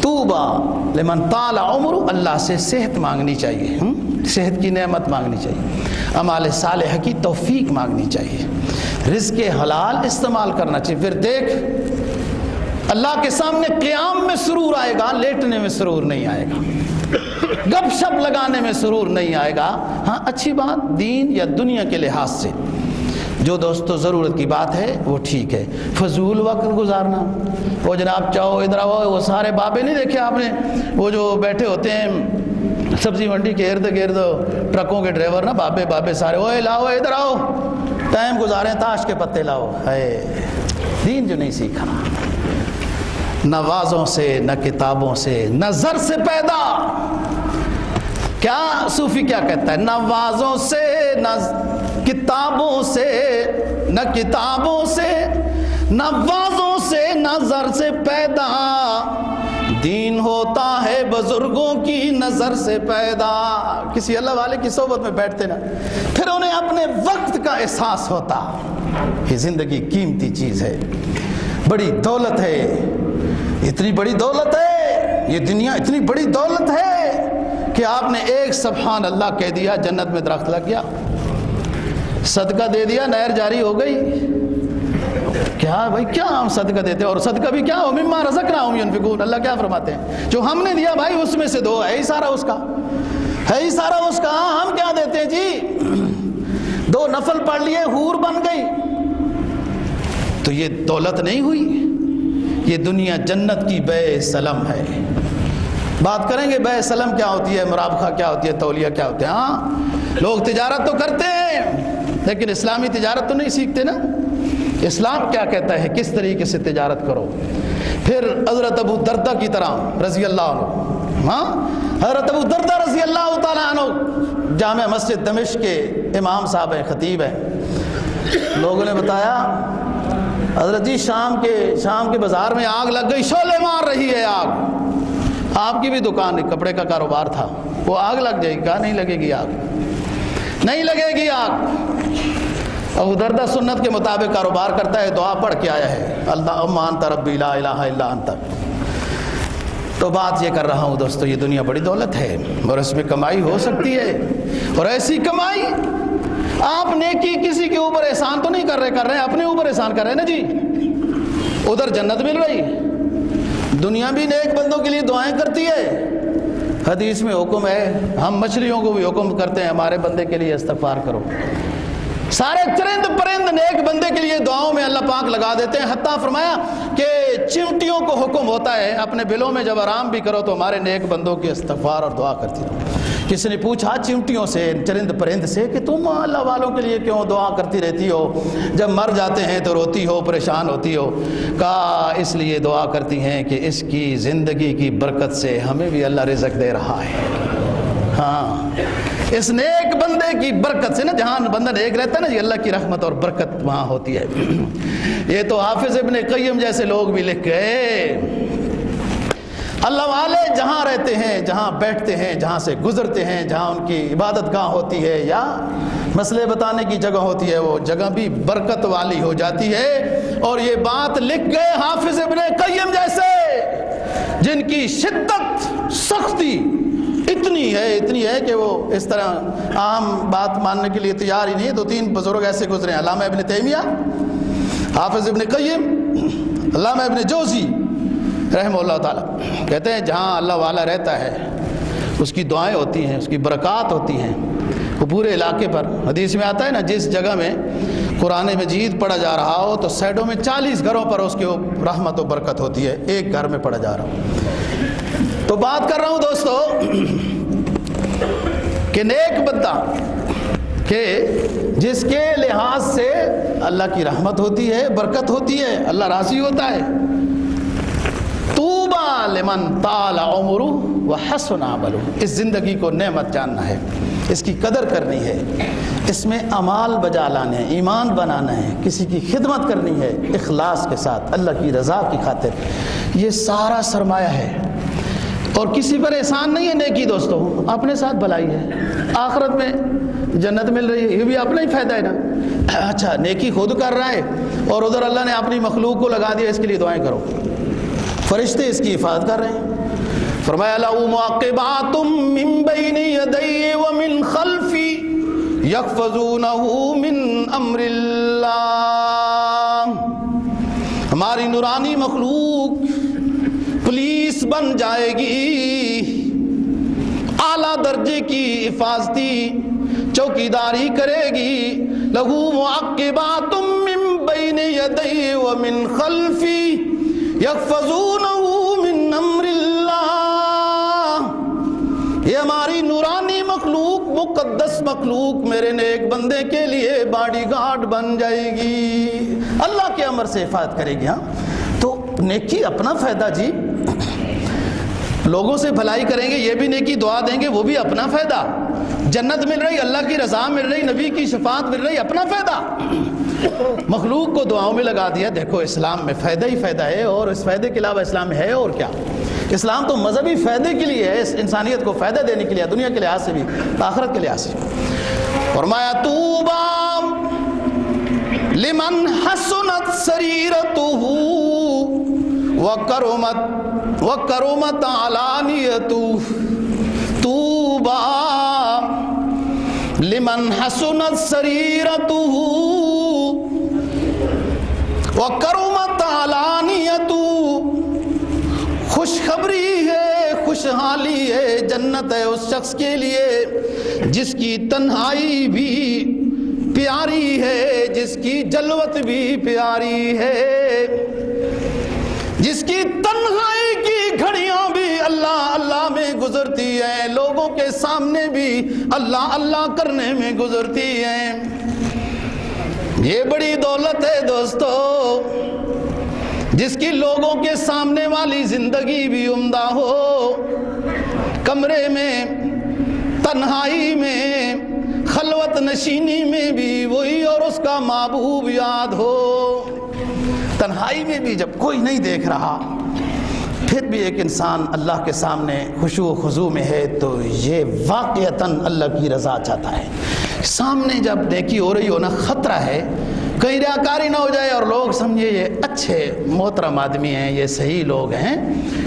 Speaker 1: طوبیٰ لمن طال عمرہ، اللہ سے صحت مانگنی چاہیے، صحت کی نعمت مانگنی چاہیے، اعمال صالحہ کی توفیق مانگنی چاہیے، رزق حلال استعمال کرنا چاہیے۔ پھر دیکھ اللہ کے سامنے قیام میں سرور آئے گا، لیٹنے میں سرور نہیں آئے گا، گپ شپ لگانے میں سرور نہیں آئے گا۔ ہاں اچھی بات دین یا دنیا کے لحاظ سے جو دوستو ضرورت کی بات ہے وہ ٹھیک ہے، فضول وقت گزارنا، وہ جناب چاہو ادھر آؤ، وہ سارے بابے نہیں دیکھے آپ نے، وہ جو بیٹھے ہوتے ہیں سبزی منڈی کے ارد گرد ٹرکوں کے ڈرائیور نا بابے بابے سارے، اوے لاؤ ادھر آؤ، ٹائم گزارے تاش کے پتے لاؤ. ہے دین جو نہیں سیکھا، نہ وعظوں سے نہ کتابوں سے نہ زر سے پیدا. کیا صوفی کیا کہتا ہے؟ نہ وعظوں سے نہ کتابوں سے، نہ کتابوں سے نہ وعظوں سے نہ زر سے پیدا، دین ہوتا ہے بزرگوں کی نظر سے پیدا. کسی اللہ والے کی صحبت میں بیٹھتے نا، پھر انہیں اپنے وقت کا احساس ہوتا. یہ زندگی قیمتی چیز ہے، بڑی دولت ہے، اتنی بڑی دولت ہے، یہ دنیا اتنی بڑی دولت ہے کہ آپ نے ایک سبحان اللہ کہہ دیا جنت میں درخت لگ گیا، صدقہ دے دیا نہر جاری ہو گئی. کیا بھائی، کیا ہم صدقہ دیتے ہیں، اور صدقہ بھی کیا، مما رزقناہم ينفقون. اللہ کیا فرماتے ہیں؟ جو ہم نے دیا بھائی اس میں سے دو، ہے ہی سارا اس کا، ہے ہی سارا اس کا. ہم کیا دیتے ہیں جی؟ 2 نفل پڑھ لیے حور بن گئی، تو یہ دولت نہیں ہوئی، یہ دنیا جنت کی بے سلم ہے. بات کریں گے بے سلم کیا ہوتی ہے، مرابخہ کیا ہوتی ہے، تولیہ کیا ہوتے ہیں. ہاں لوگ تجارت تو کرتے ہیں لیکن اسلامی تجارت تو نہیں سیکھتے نا. اسلام کیا کہتا ہے کس طریقے سے تجارت کرو. پھر حضرت ابو دردہ کی طرح رضی اللہ عنہ، ہاں حضرت ابو دردہ رضی اللہ تعالیٰ عنہ جامع مسجد دمشق کے امام صاحب ہیں، خطیب ہیں. لوگوں نے بتایا حضرت جی شام کے بازار میں آگ لگ گئی، شعلے مار رہی ہے آگ. آپ کی بھی دکان کپڑے کا کاروبار تھا، وہ آگ لگ جائے گی. کہا نہیں لگے گی آگ، نہیں لگے گی آگ. ابو دردہ سنت کے مطابق کاروبار کرتا ہے، دعا پڑھ کے آیا ہے، اللہم انت ربی لا الہ الا انت. تو بات یہ کر رہا ہوں دوستو، یہ دنیا بڑی دولت ہے اور اس میں کمائی ہو سکتی ہے، اور ایسی کمائی آپ نیکی کسی کے اوپر احسان تو نہیں کر رہے اپنے اوپر احسان کر رہے ہیں نا جی. ادھر جنت مل رہی، دنیا بھی نیک بندوں کے لیے دعائیں کرتی ہے. حدیث میں حکم ہے، ہم مچھلیوں کو بھی حکم کرتے ہیں ہمارے بندے کے لیے استغفار کرو. سارے چرند پرند نیک بندے کے لیے دعاؤں میں اللہ پاک لگا دیتے ہیں. حتیٰ فرمایا کہ چمٹیوں کو حکم ہوتا ہے اپنے بلوں میں جب آرام بھی کرو تو ہمارے نیک بندوں کی استغفار اور دعا کرتی رہو. کسی نے پوچھا چمٹیوں سے، چرند پرند سے کہ تم اللہ والوں کے لیے کیوں دعا کرتی رہتی ہو، جب مر جاتے ہیں تو روتی ہو، پریشان ہوتی ہو؟ کہا اس لیے دعا کرتی ہیں کہ اس کی زندگی کی برکت سے ہمیں بھی اللہ رزق دے رہا ہے. ہاں اس نیک بندے کی برکت سے نا، جہاں بندہ نیک رہتا ہے نا، یہ اللہ کی رحمت اور برکت وہاں ہوتی ہے. یہ تو حافظ ابن قیم جیسے لوگ بھی لکھ گئے، اللہ والے جہاں رہتے ہیں، جہاں بیٹھتے ہیں، جہاں سے گزرتے ہیں، جہاں ان کی عبادت گاہ ہوتی ہے یا مسئلے بتانے کی جگہ ہوتی ہے، وہ جگہ بھی برکت والی ہو جاتی ہے. اور یہ بات لکھ گئے حافظ ابن قیم جیسے، جن کی شدت سختی اتنی ہے کہ وہ اس طرح عام بات ماننے کے لیے تیار ہی نہیں ہے. 2-3 بزرگ ایسے گزرے ہیں، علامہ ابن تیمیہ، حافظ ابن قیم، علامہ ابن جوزی رحمہ اللہ تعالیٰ. کہتے ہیں جہاں اللہ والا رہتا ہے اس کی دعائیں ہوتی ہیں، اس کی برکات ہوتی ہیں وہ پورے علاقے پر. حدیث میں آتا ہے نا، جس جگہ میں قرآن مجید پڑھا جا رہا ہو تو سائڈوں میں 40 گھروں پر اس کی رحمت و برکت ہوتی ہے، ایک گھر میں پڑھا جا رہا ہو. تو بات کر رہا ہوں دوستو کہ نیک بندہ کہ جس کے لحاظ سے اللہ کی رحمت ہوتی ہے، برکت ہوتی ہے، اللہ راضی ہوتا ہے. طوبیٰ لمن طال عمرہ وحسن عملہ. اس زندگی کو نعمت جاننا ہے، اس کی قدر کرنی ہے، اس میں اعمال بجا لانے ہیں، ایمان بنانا ہے، کسی کی خدمت کرنی ہے اخلاص کے ساتھ، اللہ کی رضا کی خاطر. یہ سارا سرمایہ ہے اور کسی پر احسان نہیں ہے. نیکی دوستو اپنے ساتھ بھلائی ہے، آخرت میں جنت مل رہی ہے، یہ بھی اپنا ہی فائدہ ہے نا. اچھا نیکی خود کر رہا ہے اور ادھر اللہ نے اپنی مخلوق کو لگا دیا، اس کے لیے دعائیں کرو، فرشتے اس کی حفاظت کر رہے ہیں. فرمایا لَهُ مُعَقِّبَاتٌ مِّن بَيْنِ يَدَيْهِ وَمِن خَلْفِهِ يَحْفَظُونَهُ مِنْ أَمْرِ اللَّهِ. ہماری نورانی مخلوق پولیس بن جائے گی، اعلیٰ درجے کی حفاظتی چوکیداری کرے گی. لَهُ مُعَقِّبَاتٌ مِّن بَيْنِ يَدَيْهِ وَمِن خَلْفِهِ يَحْفَظُونَهُ مِنْ أَمْرِ اللَّهِ. یہ ہماری مقدس مخلوق میرے نیک بندے کے لیے باڈی گارڈ بن جائے گی، اللہ کے امر سے حفاظت کرے گی۔ ہاں تو نیکی اپنا فائدہ جی، لوگوں سے بھلائی کریں گے یہ بھی نیکی، دعا دیں گے وہ بھی اپنا فائدہ، جنت مل رہی، اللہ کی رضا مل رہی، نبی کی شفاعت مل رہی، اپنا فائدہ۔ مخلوق کو دعاؤں میں لگا دیا۔ دیکھو اسلام میں فائدہ ہی فائدہ ہے، اور اس فائدے کے علاوہ اسلام ہے اور کیا؟ اسلام تو مذہبی فائدے کے لیے ہے، اس انسانیت کو فائدہ دینے کے لیے، دنیا کے لحاظ سے بھی آخرت کے لحاظ سے۔ فرمایا طوبی لمن حسنت سریرتہ وکرمت علانیتہ، طوبی لمن حسنت سریرتہ وکرمت علانیتہ، خوشخبری ہے، خوشحالی ہے، جنت ہے اس شخص کے لیے جس کی تنہائی بھی پیاری ہے، جس کی جلوت بھی پیاری ہے، جس کی تنہائی کی گھڑیاں بھی اللہ اللہ میں گزرتی ہیں، لوگوں کے سامنے بھی اللہ اللہ کرنے میں گزرتی ہیں۔ یہ بڑی دولت ہے دوستو، جس کی لوگوں کے سامنے والی زندگی بھی عمدہ ہو، کمرے میں، تنہائی میں، خلوت نشینی میں بھی وہی اور اس کا محبوب یاد ہو۔ تنہائی میں بھی جب کوئی نہیں دیکھ رہا پھر بھی ایک انسان اللہ کے سامنے خشوع و خضوع میں ہے تو یہ واقعتاً اللہ کی رضا چاہتا ہے۔ سامنے جب نیکی ہو رہی ہو نا، خطرہ ہے کہیں ریاکاری نہ ہو جائے اور لوگ سمجھے یہ اچھے محترم آدمی ہیں، یہ صحیح لوگ ہیں،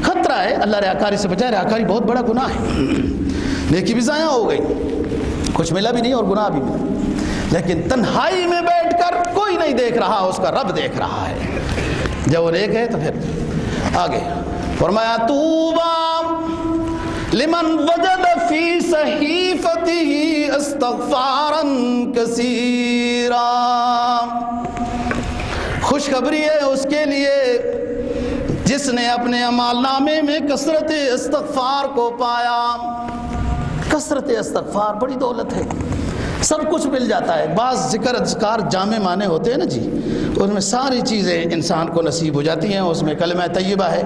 Speaker 1: خطرہ ہے۔ اللہ ریاکاری سے بچائے، ریاکاری بہت بڑا گناہ ہے، نیکی بھی ضائع ہو گئی، کچھ ملا بھی نہیں اور گناہ بھی ملا۔ لیکن تنہائی میں بیٹھ کر کوئی نہیں دیکھ رہا، اس کا رب دیکھ رہا ہے، جب وہ نیک ہے تو پھر آگے فرمایا طوبی لمن وجد فی صحیفته استغفارا کثیرا، خوشخبری ہے اس کے لیے جس نے اپنے اعمال نامے میں کثرت استغفار کو پایا۔ کثرت استغفار بڑی دولت ہے، سب کچھ مل جاتا ہے۔ بعض ذکر اذکار جامع معنی ہوتے ہیں نا جی، ان میں ساری چیزیں انسان کو نصیب ہو جاتی ہیں۔ اس میں کلمہ طیبہ ہے،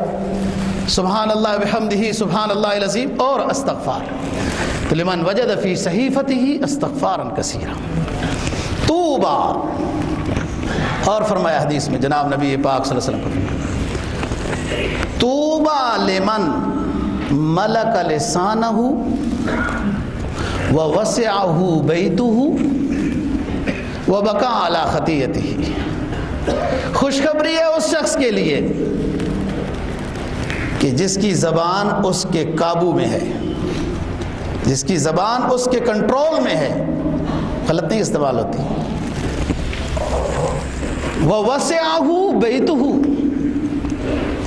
Speaker 1: سبحان اللہ بحمدہ، سبحان اللہ العظیم، اور استغفار۔ تو لمن وجد فی صحیفتہ استغفارا کثیرا، طوبی۔ اور فرمایا حدیث میں جناب نبی پاک صلی اللہ علیہ وسلم کو، طوبی لمن ملک لسانہ ووسعہ بیتہ وبکا علی خطیئتہ، خوشخبری ہے اس شخص کے لیے کہ جس کی زبان اس کے قابو میں ہے، جس کی زبان اس کے کنٹرول میں ہے، غلط نہیں استعمال ہوتی، ووسعہ بیتہ،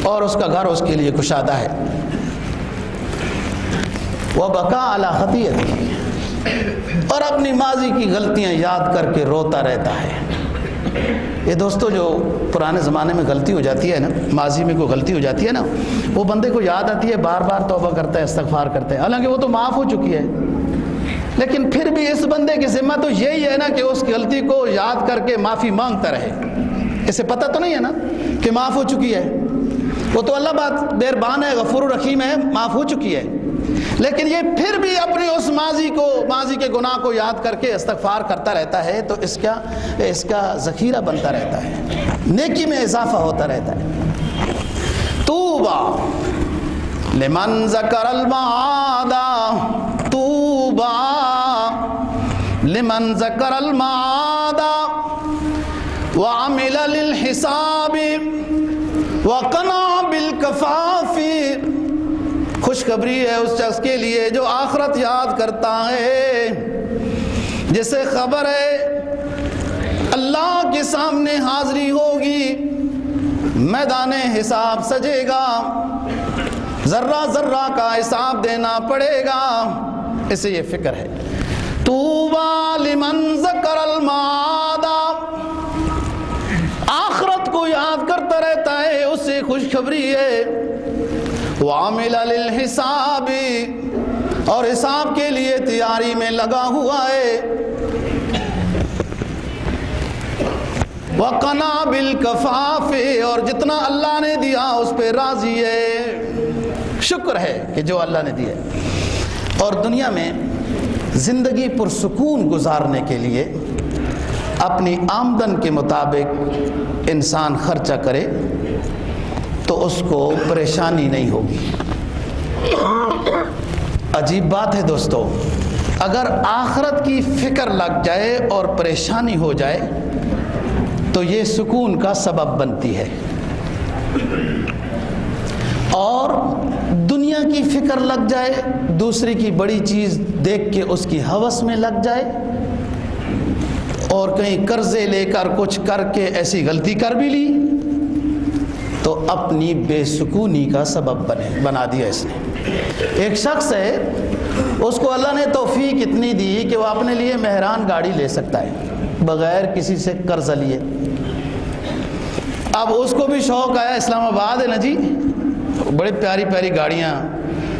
Speaker 1: اور اس کا گھر اس کے لیے کشادہ ہے، وبکا علی خطیئتہ، اور اپنی ماضی کی غلطیاں یاد کر کے روتا رہتا ہے۔ یہ دوستو جو پرانے زمانے میں غلطی ہو جاتی ہے نا، ماضی میں کوئی غلطی ہو جاتی ہے نا، وہ بندے کو یاد آتی ہے، بار بار توبہ کرتا ہے، استغفار کرتا ہے، حالانکہ وہ تو معاف ہو چکی ہے، لیکن پھر بھی اس بندے کی ذمہ تو یہی ہے نا کہ اس غلطی کو یاد کر کے معافی مانگتا رہے۔ اسے پتہ تو نہیں ہے نا کہ معاف ہو چکی ہے، وہ تو اللہ بات مہربان ہے، غفور الرحیم ہے، معاف ہو چکی ہے، لیکن یہ پھر بھی اپنے اس ماضی کے گناہ کو یاد کر کے استغفار کرتا رہتا ہے، تو اس کا ذخیرہ بنتا رہتا ہے، نیکی میں اضافہ ہوتا رہتا ہے۔ طوبی لمن ذکر المعاد، طوبی لمن ذکر المعاد وعمل للحساب وقنع بالکفاف، خوشخبری ہے اس شخص کے لیے جو آخرت یاد کرتا ہے، جسے خبر ہے اللہ کے سامنے حاضری ہوگی، میدان حساب سجے گا، ذرہ ذرہ کا حساب دینا پڑے گا، اسے یہ فکر ہے۔ طوبی لمن ذکر المعاد، آخرت کو یاد کرتا رہتا ہے، اسے خوشخبری ہے۔ وعمل للحساب، اور حساب کے لیے تیاری میں لگا ہوا ہے۔ وَقَنَا بِالْكَفَافِ، اور جتنا اللہ نے دیا اس پہ راضی ہے، شکر ہے کہ جو اللہ نے دیا۔ اور دنیا میں زندگی پرسکون گزارنے کے لیے اپنی آمدن کے مطابق انسان خرچہ کرے تو اس کو پریشانی نہیں ہوگی۔ عجیب بات ہے دوستو، اگر آخرت کی فکر لگ جائے اور پریشانی ہو جائے تو یہ سکون کا سبب بنتی ہے، اور دنیا کی فکر لگ جائے، دوسرے کی بڑی چیز دیکھ کے اس کی ہوس میں لگ جائے، اور کہیں قرضے لے کر کچھ کر کے ایسی غلطی کر بھی لی تو اپنی بے سکونی کا سبب بنا دیا اس نے۔ ایک شخص ہے، اس کو اللہ نے توفیق اتنی دی کہ وہ اپنے لیے مہران گاڑی لے سکتا ہے بغیر کسی سے قرض لیے۔ اب اس کو بھی شوق آیا، اسلام آباد ہے نا جی، بڑی پیاری پیاری گاڑیاں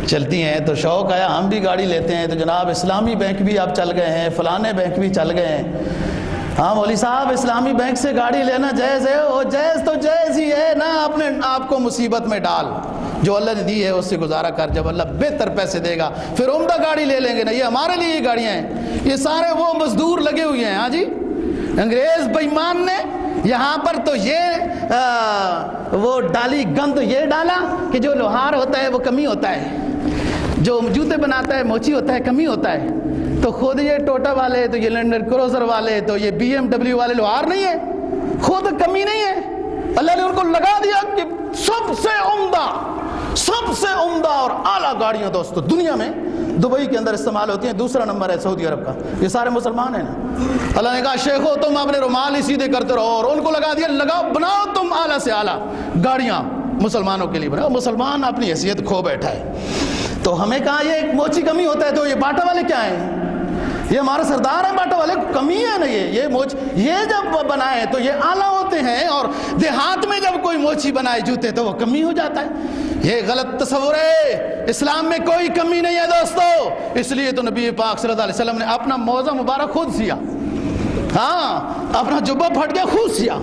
Speaker 1: چلتی ہیں، تو شوق آیا ہم بھی گاڑی لیتے ہیں۔ تو جناب اسلامی بینک بھی اب چل گئے ہیں، فلانے بینک بھی چل گئے ہیں۔ ہاں مولوی صاحب، اسلامی بینک سے گاڑی لینا جائز ہے؟ وہ جائز تو جائز ہی ہے نا، اپنے آپ کو مصیبت میں ڈال، جو اللہ نے دی ہے اس سے گزارا کر، جب اللہ بہتر پیسے دے گا پھر عمدہ گاڑی لے لیں گے نا، یہ ہمارے لیے یہ گاڑیاں ہیں، یہ سارے وہ مزدور لگے ہوئے ہیں۔ ہاں جی، انگریز بے ایمان نے یہاں پر تو یہ وہ ڈالی گند یہ ڈالا کہ جو لوہار ہوتا ہے وہ کمی ہوتا ہے، جو جوتے بناتا ہے موچی ہوتا ہے کمی ہوتا ہے، تو خود یہ ٹوٹا والے، تو یہ لینڈر کروزر والے، تو یہ بی ایم ڈبلیو والے لوہار نہیں ہے، خود کمی نہیں ہے۔ اللہ نے ان کو لگا دیا کہ سب سے عمدہ اور اعلیٰ گاڑیاں دوستو دنیا میں دبئی کے اندر استعمال ہوتی ہیں، دوسرا نمبر ہے سعودی عرب کا، یہ سارے مسلمان ہیں نا۔ اللہ نے کہا شیخو تم اپنے رومال ہی سیدھے کرتے رہو، اور ان کو لگا دیا لگاؤ بناؤ تم اعلیٰ سے اعلیٰ گاڑیاں مسلمانوں کے لیے بناؤ۔ مسلمان اپنی حیثیت کھو بیٹھا ہے۔ تو ہمیں کہا یہ ایک موچی کمی ہوتا ہے، تو یہ باٹا والے کیا ہیں؟ یہ ہمارے سردار ہیں باٹا والے، کمی ہے نا یہ موچ، یہ جب بنائے تو یہ اعلیٰ ہوتے ہیں، اور دیہات میں جب کوئی موچی بنائے جوتے تو وہ کمی ہو جاتا ہے۔ یہ غلط تصور ہے، اسلام میں کوئی کمی نہیں ہے دوستو۔ اس لیے تو نبی پاک صلی اللہ علیہ وسلم نے اپنا موزہ مبارک خود سیا، ہاں اپنا جبہ پھٹ گیا خود سیا،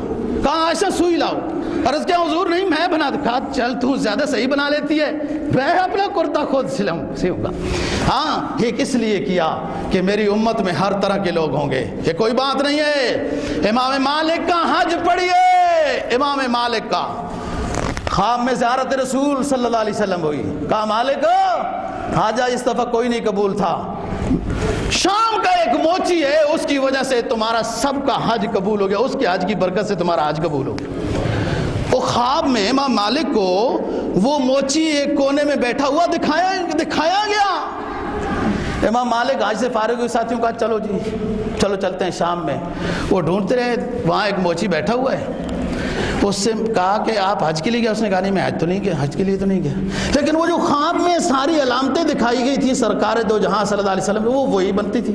Speaker 1: کہاں عائشہ سوئی لاؤ، عرض کیا حضور نہیں میں بنا دکھا، چل تو زیادہ صحیح بنا لیتی ہے، میں اپنا کرتا خود سیوں گا۔ ہاں یہ کس لیے کیا کہ میری امت میں ہر طرح کے لوگ ہوں گے، یہ کوئی بات نہیں ہے۔ امام مالک کا حج پڑھیے، امام مالک کا خواب میں زیارت رسول صلی اللہ علیہ وسلم ہوئی، کہا مالک حج اس دفعہ کوئی نہیں قبول تھا، شام کا ایک موچی ہے اس کی وجہ سے تمہارا سب کا حج قبول ہو گیا، اس کے حج کی برکت سے تمہارا حج قبول ہو گیا۔ وہ خواب میں امام مالک کو وہ موچی ایک کونے میں بیٹھا ہوا دکھایا گیا۔ امام مالک حج سے فارغ ہوئے، ساتھیوں کہا چلو جی چلو چلتے ہیں شام میں۔ وہ ڈھونڈتے رہے، وہاں ایک موچی بیٹھا ہوا ہے، اس سے کہا کہ آپ حج کے لیے گیا؟ اس نے کہا نہیں میں حج تو نہیں گیا، حج کے لیے تو نہیں گیا، لیکن وہ جو خواب میں ساری علامتیں دکھائی گئی تھی سرکار دو جہاں صلی اللہ علیہ وسلم، وہ وہی بنتی تھی۔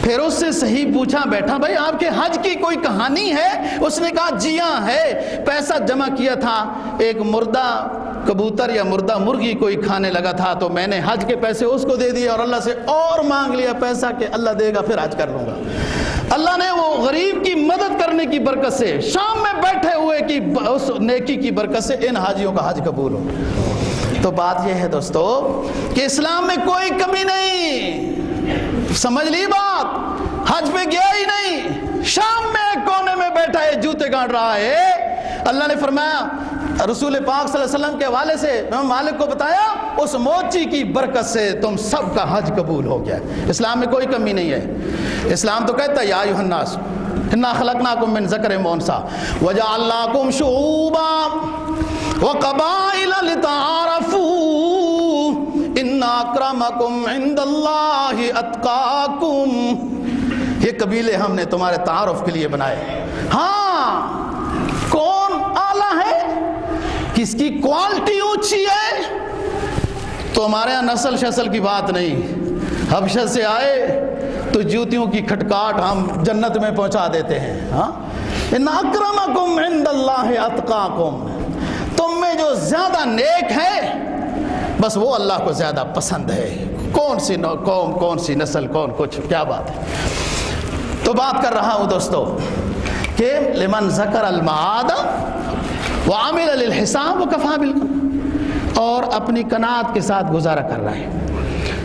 Speaker 1: پھر اس سے صحیح پوچھا بیٹھا بھائی آپ کے حج کی کوئی کہانی ہے؟ اس نے کہا جی ہاں ہے، پیسہ جمع کیا تھا، ایک مردہ کبوتر یا مردہ مرغی کوئی کھانے لگا تھا، تو میں نے حج کے پیسے اس کو دے دیے اور اللہ سے اور مانگ لیا پیسہ کہ اللہ دے گا پھر حج کر لوں گا۔ اللہ نے وہ غریب کی مدد کرنے کی برکت سے، شام میں بیٹھے ہوئے کی اس نیکی کی برکت سے ان حاجیوں کا حج قبول ہو۔ تو بات یہ ہے دوستو کہ اسلام میں کوئی کمی نہیں، سمجھ لی بات، حج پہ گیا ہی نہیں، شام میں کونے میں بیٹھا ہے جوتے گاڑ رہا ہے۔ اللہ نے فرمایا رسول پاک صلی اللہ علیہ وسلم کے حوالے سے امام مالک کو بتایا اس موچی کی برکت سے تم سب کا حج قبول ہو گیا۔ اسلام میں کوئی کمی نہیں ہے۔ اسلام تو کہتا ہے یا ایھا الناس انا خلقناکم من ذکر و انثی وجعلناکم شعوبا وقبائل لتعارفوا ان اکرمکم عند اللہ اتقاکم۔ یہ قبیلے ہم نے تمہارے تعارف کے لیے بنائے۔ ہاں کون اعلیٰ ہے، کس کی کوالٹی اونچی ہے، تو ہمارے یہاں نسل شسل کی بات نہیں، حبشہ سے آئے تو جوتیوں کی کھٹکاٹ ہم جنت میں پہنچا دیتے ہیں۔ ہاں ان اکرمکم عند اللہ اتقاکم، تم میں جو زیادہ نیک ہے بس وہ اللہ کو زیادہ پسند ہے۔ کون سی قوم، کون سی نسل، کون کچھ، کیا بات ہے۔ تو بات کر رہا ہوں دوستو کہ لمن ذکر المعاد وعمل للحساب وکفا بالقناعۃ، اور اپنی قناعت کے ساتھ گزارا کر رہا ہے۔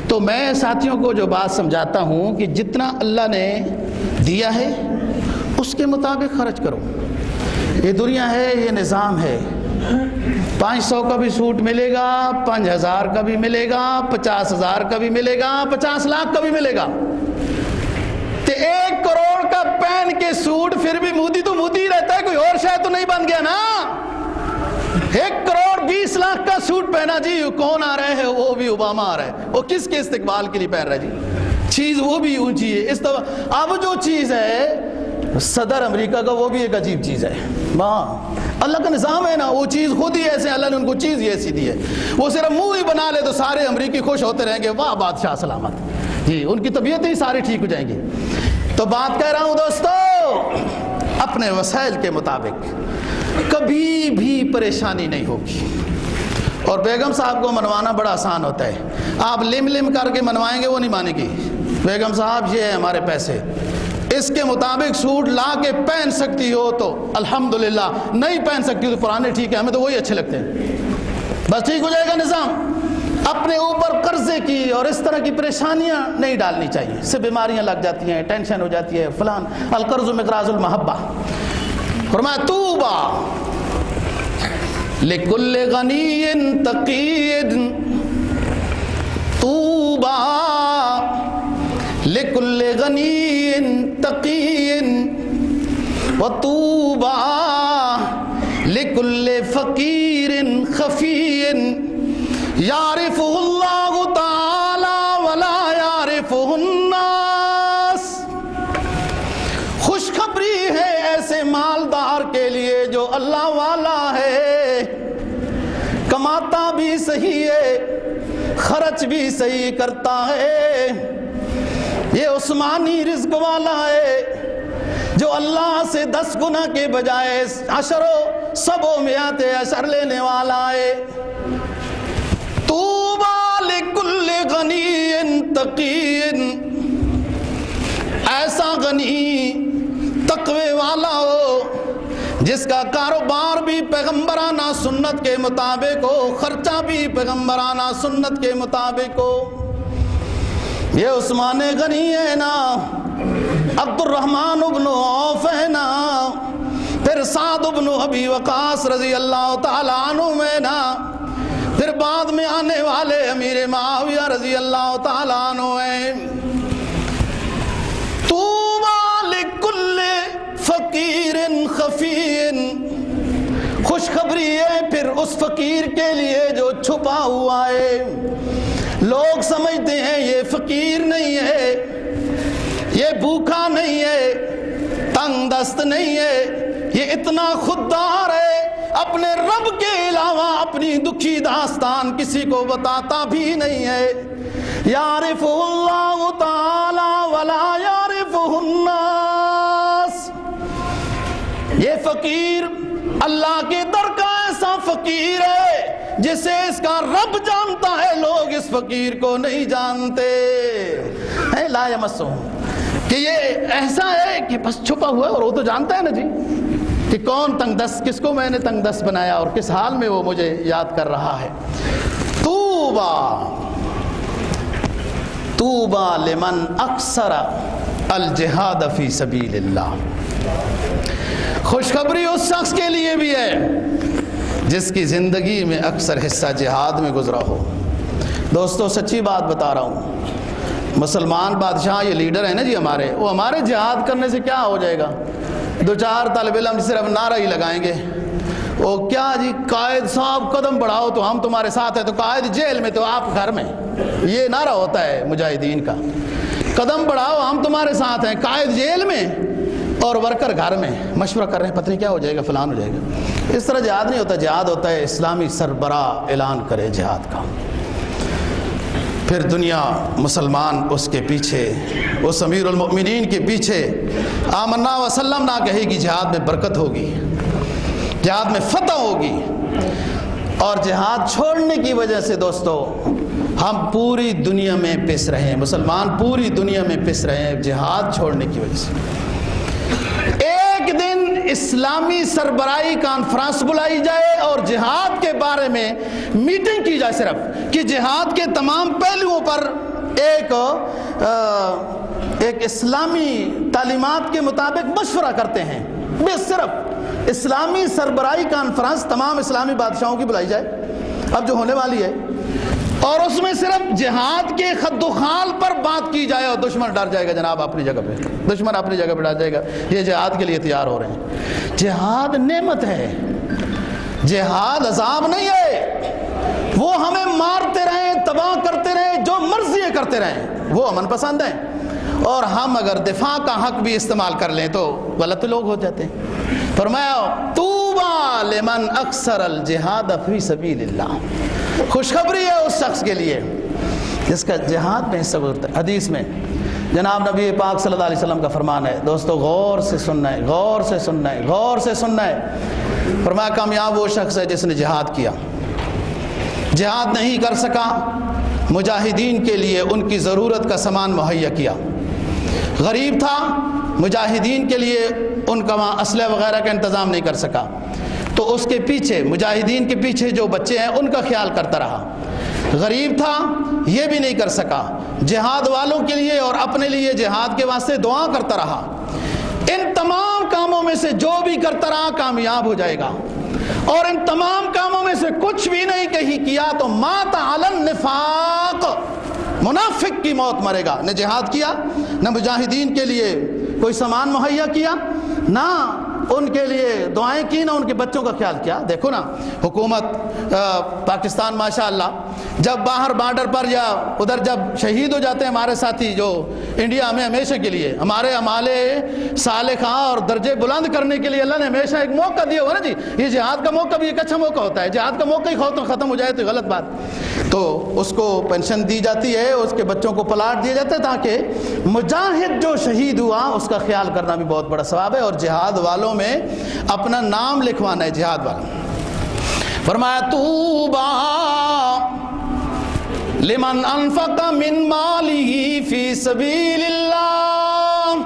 Speaker 1: تو میں ساتھیوں کو جو بات سمجھاتا ہوں کہ جتنا اللہ نے دیا ہے اس کے مطابق خرچ کرو۔ یہ دنیا ہے، یہ نظام ہے، 500 کا بھی سوٹ ملے گا، 5000 کا بھی ملے گا، 50,000 کا بھی ملے گا، 50 لاکھ کا بھی ملے گا۔ تو 1 کروڑ کا پہن کے سوٹ پھر بھی مودی تو مودی رہتا ہے، کوئی اور شاید تو نہیں بن گیا نا۔ 1 کروڑ 20 لاکھ کا سوٹ پہنا جی، کون آ رہے ہیں؟ وہ بھی اوباما آ رہا ہے، وہ کس کے استقبال کے لیے پہن رہا ہے جی؟ چیز وہ بھی اونچی ہے۔ اب جو چیز ہے صدر امریکہ کا، وہ بھی ایک عجیب چیز ہے۔ وہاں اللہ کا نظام ہے نا، وہ چیز خود ہی ایسے، اللہ نے ان کو چیز ہی ایسی دی ہے، وہ صرف منہ ہی بنا لے تو سارے امریکی خوش ہوتے رہیں گے، واہ بادشاہ سلامت جی، ان کی طبیعتیں ہی ساری ٹھیک ہو جائیں گی۔ تو بات کہہ رہا ہوں دوستو، اپنے وسائل کے مطابق کبھی بھی پریشانی نہیں ہوگی۔ اور بیگم صاحب کو منوانا بڑا آسان ہوتا ہے، آپ لم لم کر کے منوائیں گے وہ نہیں مانے گی۔ بیگم صاحب یہ ہے ہمارے پیسے، اس کے مطابق سوٹ لا کے پہن سکتی ہو تو الحمدللہ، نہیں پہن سکتی ہو تو پرانے ٹھیک ہے، ہمیں تو وہی اچھے لگتے ہیں، بس ٹھیک ہو جائے گا نظام۔ اپنے اوپر قرضے کی اور اس طرح کی پریشانیاں نہیں ڈالنی چاہیے، اس سے بیماریاں لگ جاتی ہیں، ٹینشن ہو جاتی ہے، فلان۔ القرض مقراض المحبہ، فرمایا طوبیٰ لکل غنی تقی، طوبیٰ لکل غنی تقی وطوبیٰ لکل فقیر خفی یعرفہ اللہ تعالی ولا یعرفہ الناس۔ خوشخبری ہے ایسے مالدار کے لیے جو اللہ والا ہے، کماتا بھی صحیح ہے، خرچ بھی صحیح کرتا ہے، یہ عثمانی رزق والا ہے جو اللہ سے 10 گنا کے بجائے 10 و 700 عشر لینے والا ہے۔ طوبیٰ لکل غنی تقی، ایسا غنی تقوی والا ہو جس کا کاروبار بھی پیغمبرانہ سنت کے مطابق ہو، خرچہ بھی پیغمبرانہ سنت کے مطابق ہو۔ یہ عثمان غنی ہے نا، عبد الرحمن بن عوف ہے نا، پھر سعد بن ابی وقاص رضی اللہ تعالیٰ عنہ ہے نا، پھر بعد میں آنے والے امیر معاویہ رضی اللہ تعالیٰ عنہ ہیں۔ طوبیٰ لکل فقیر خفی، خوشخبری ہے پھر اس فقیر کے لیے جو چھپا ہوا ہے۔ لوگ سمجھتے ہیں یہ فقیر نہیں ہے، یہ بھوکا نہیں ہے، تنگ دست نہیں ہے، یہ اتنا خوددار ہے، اپنے رب کے علاوہ اپنی دکھی داستان کسی کو بتاتا بھی نہیں ہے۔ یعرف اللہ تعالی ولا یعرفہ الناس، یہ فقیر اللہ کے در کا ایسا فقیر ہے جسے اس کا رب جانتا ہے، لوگ اس فقیر کو نہیں جانتے۔ لا یمسہ، کہ یہ ایسا ہے کہ بس چھپا ہوا ہے، اور وہ تو جانتا ہے نا جی کہ کون تنگ دست، کس کو میں نے تنگ دست بنایا اور کس حال میں وہ مجھے یاد کر رہا ہے۔ طوبیٰ لمن اکثر الجہاد فی سبیل اللہ، خوشخبری اس شخص کے لیے بھی ہے جس کی زندگی میں اکثر حصہ جہاد میں گزرا ہو۔ دوستو سچی بات بتا رہا ہوں، مسلمان بادشاہ یہ لیڈر ہیں نا جی ہمارے، وہ ہمارے جہاد کرنے سے کیا ہو جائے گا؟ 2-4 طالب علم صرف نعرہ ہی لگائیں گے، وہ کیا جی قائد صاحب قدم بڑھاؤ تو ہم تمہارے ساتھ ہیں، تو قائد جیل میں تو آپ گھر میں، یہ نعرہ ہوتا ہے مجاہدین کا، قدم بڑھاؤ ہم تمہارے ساتھ ہیں، قائد جیل میں اور ورکر گھر میں مشورہ کر رہے ہیں، پتہ نہیں کیا ہو جائے گا، فلان ہو جائے گا۔ اس طرح جہاد نہیں ہوتا، جہاد ہوتا ہے اسلامی سربراہ اعلان کرے جہاد کا، پھر دنیا مسلمان اس کے پیچھے، اس امیر المؤمنین کے پیچھے آمنا وسلم نہ کہے گی، جہاد میں برکت ہوگی، جہاد میں فتح ہوگی۔ اور جہاد چھوڑنے کی وجہ سے دوستو ہم پوری دنیا میں پس رہے ہیں، مسلمان پوری دنیا میں پس رہے ہیں جہاد چھوڑنے کی وجہ سے۔ ایک دن اسلامی سربراہی کانفرنس بلائی جائے اور جہاد کے بارے میں میٹنگ کی جائے، صرف کہ جہاد کے تمام پہلوؤں پر ایک اسلامی تعلیمات کے مطابق مشورہ کرتے ہیں، بس صرف اسلامی سربراہی کانفرنس تمام اسلامی بادشاہوں کی بلائی جائے اب جو ہونے والی ہے، اور اس میں صرف جہاد کے خد و خال پر بات کی جائے، اور دشمن ڈر جائے گا جناب اپنی جگہ پہ، دشمن اپنی جگہ پہ ڈر جائے گا، یہ جہاد کے لیے تیار ہو رہے ہیں۔ جہاد نعمت ہے، جہاد عذاب نہیں ہے، وہ ہمیں مارتے رہیں، تباہ کرتے رہیں، جو مرضی کرتے رہیں، وہ امن پسند ہیں، اور ہم اگر دفاع کا حق بھی استعمال کر لیں تو غلط لوگ ہو جاتے ہیں۔ فرمایا طوبیٰ لمن اکثر الجہاد فی سبیل اللہ، خوشخبری ہے اس شخص کے لیے جس کا جہاد میں حصہ ہوتا ہے۔ حدیث میں جناب نبی پاک صلی اللہ علیہ وسلم کا فرمان ہے، دوستو غور سے سننا ہے، غور سے سننا ہے، غور سے سننا ہے۔ فرمایا کامیاب وہ شخص ہے جس نے جہاد کیا، جہاد نہیں کر سکا، مجاہدین کے لیے ان کی ضرورت کا سامان مہیا کیا، غریب تھا، مجاہدین کے لیے ان کا وہاں اسلحہ وغیرہ کا انتظام نہیں کر سکا، تو اس کے پیچھے مجاہدین کے پیچھے جو بچے ہیں ان کا خیال کرتا رہا، غریب تھا یہ بھی نہیں کر سکا، جہاد والوں کے لیے اور اپنے لیے جہاد کے واسطے دعا کرتا رہا، ان تمام کاموں میں سے جو بھی کرتا رہا کامیاب ہو جائے گا، اور ان تمام کاموں میں سے کچھ بھی نہیں کہیں کیا تو مات علی النفاق، منافق کی موت مرے گا۔ نہ جہاد کیا، نہ مجاہدین کے لیے کوئی سامان مہیا کیا، نہ ان کے لیے دعائیں کی، نہ ان کے بچوں کا خیال کیا۔ دیکھو نا حکومت پاکستان ماشاءاللہ جب باہر بارڈر پر یا ادھر جب شہید ہو جاتے ہیں ہمارے ساتھی جو انڈیا میں ہمیشہ کے لیے ہمارے عمالے صالحہ اور درجے بلند کرنے کے لیے اللہ نے ہمیشہ ایک موقع دیا ہوا نا جی، یہ جہاد کا موقع بھی ایک اچھا موقع ہوتا ہے، جہاد کا موقع ہی ختم ہو جائے تو غلط بات، تو اس کو پینشن دی جاتی ہے، اس کے بچوں کو پلاٹ دیا جاتا ہے تاکہ مجاہد جو شہید ہوا اس کا خیال کرنا بھی بہت بڑا ثواب ہے، اور جہاد والوں میں اپنا نام لکھوانا ہے، جہاد والوں۔ فرمایا طوبیٰ لمن انفق من مالہ فی سبیل اللہ،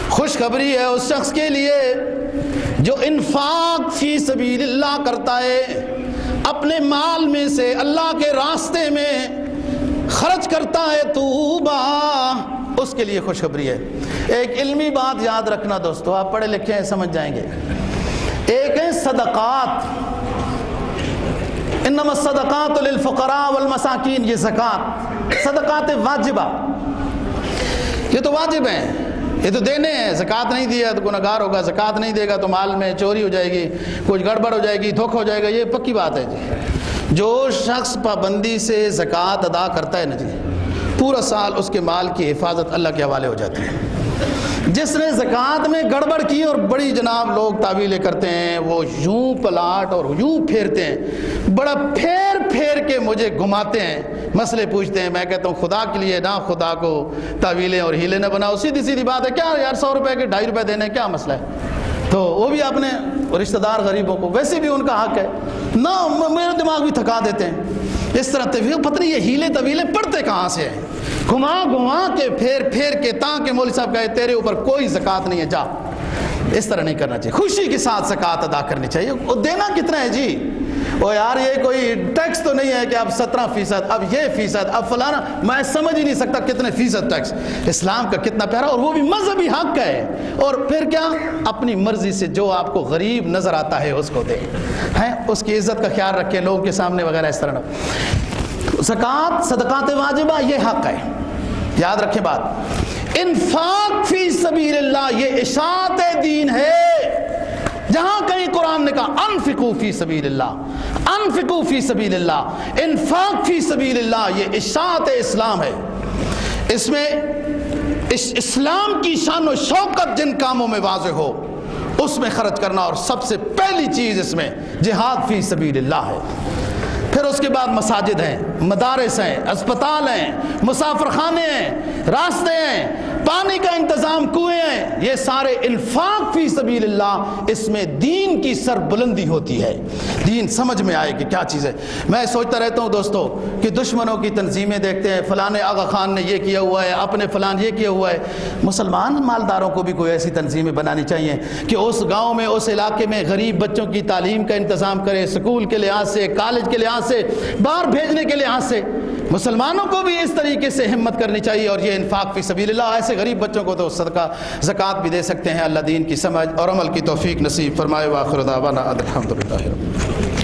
Speaker 1: خوشخبری ہے اس شخص کے لیے جو انفاق فی سبیل اللہ کرتا ہے، اپنے مال میں سے اللہ کے راستے میں خرچ کرتا ہے، طوبیٰ، اس کے لیے خوشخبری ہے۔ ایک علمی بات یاد رکھنا دوستو، آپ پڑھے لکھے ہیں سمجھ جائیں گے، ایک ہے صدقات، انما الصدقات للفقراء والمساکین، یہ زکوٰۃ، صدقات واجبہ، یہ تو واجب ہیں، یہ تو دینے ہیں، زکوٰۃ نہیں دیا تو گنہگار ہوگا، زکوٰۃ نہیں دے گا تو مال میں چوری ہو جائے گی، کچھ گڑبڑ ہو جائے گی، دھوکہ ہو جائے گا، یہ پکی بات ہے جی۔ جو شخص پابندی سے زکوٰۃ ادا کرتا ہے نا جی، پورا سال اس کے مال کی حفاظت اللہ کے حوالے ہو جاتی ہے۔ جس نے زکوٰۃ میں گڑبڑ کی اور بڑی جناب لوگ تعویلیں کرتے ہیں، وہ یوں پلاٹ اور یوں پھیرتے ہیں، بڑا پھیر پھیر کے مجھے گھماتے ہیں، مسئلے پوچھتے ہیں، میں کہتا ہوں خدا کے لیے نہ خدا کو تعویلیں اور ہیلے نہ بناؤ، سیدھی سیدھی بات ہے، کیا یار 100 روپے کے 2.5 روپے دینے کیا مسئلہ ہے؟ تو وہ بھی اپنے رشتہ دار غریبوں کو، ویسے بھی ان کا حق ہے نہ، میرا دماغ بھی تھکا دیتے ہیں اس طرح طویل، پتہ نہیں یہ ہیلے طویلیں پڑھتے کہاں سے ہیں، گھما گھما کے پھیر پھیر کے، تاکہ مولوی صاحب کہے تیرے اوپر کوئی زکوٰۃ نہیں ہے، جا، اس طرح نہیں کرنا چاہیے، خوشی کے ساتھ زکوٰۃ ادا کرنی چاہیے۔ وہ دینا کتنا ہے جی، او یار یہ کوئی ٹیکس تو نہیں ہے کہ اب 17%، اب یہ فیصد، اب فلانا، میں سمجھ ہی نہیں سکتا کتنے فیصد ٹیکس، اسلام کا کتنا پیارا، اور وہ بھی مذہبی حق ہے، اور پھر کیا اپنی مرضی سے جو آپ کو غریب نظر آتا ہے اس کو دیں، ہیں اس کی عزت کا خیال رکھیں لوگوں کے سامنے وغیرہ اس طرح۔ زکوٰۃ، صدقات واجبہ، یہ حق ہے، یاد رکھیں بات۔ انفاق فی سبیل اللہ، یہ اشاعت دین ہے، جہاں کہیں قرآن نے کہا انفقوا فی سبیل اللہ، انفقوا فی سبیل اللہ، انفاق فی سبیل اللہ، یہ اشاعت اسلام ہے۔ اس میں اسلام کی شان و شوکت جن کاموں میں واضح ہو اس میں خرچ کرنا، اور سب سے پہلی چیز اس میں جہاد فی سبیل اللہ ہے۔ پھر اس کے بعد مساجد ہیں، مدارس ہیں، اسپتال ہیں، مسافر خانے ہیں، راستے ہیں، پانی کا انتظام، کنویں ہیں، یہ سارے انفاق فی سبیل اللہ، اس میں دین کی سر بلندی ہوتی ہے، دین سمجھ میں آئے کہ کیا چیز ہے۔ میں سوچتا رہتا ہوں دوستو کہ دشمنوں کی تنظیمیں دیکھتے ہیں، فلاں آغا خان نے یہ کیا ہوا ہے، اپنے فلان یہ کیا ہوا ہے۔ مسلمان مالداروں کو بھی کوئی ایسی تنظیمیں بنانی چاہیے کہ اس گاؤں میں، اس علاقے میں غریب بچوں کی تعلیم کا انتظام کرے، سکول کے لحاظ سے، کالج کے لحاظ سے، باہر بھیجنے کے لحاظ سے۔ مسلمانوں کو بھی اس طریقے سے ہمت کرنی چاہیے، اور یہ انفاق فی سبیل اللہ، ایسے غریب بچوں کو تو صدقہ زکوٰۃ بھی دے سکتے ہیں۔ اللہ دین کی سمجھ اور عمل کی توفیق نصیب فرمائے۔ وآخر دعوانا الحمدللہ۔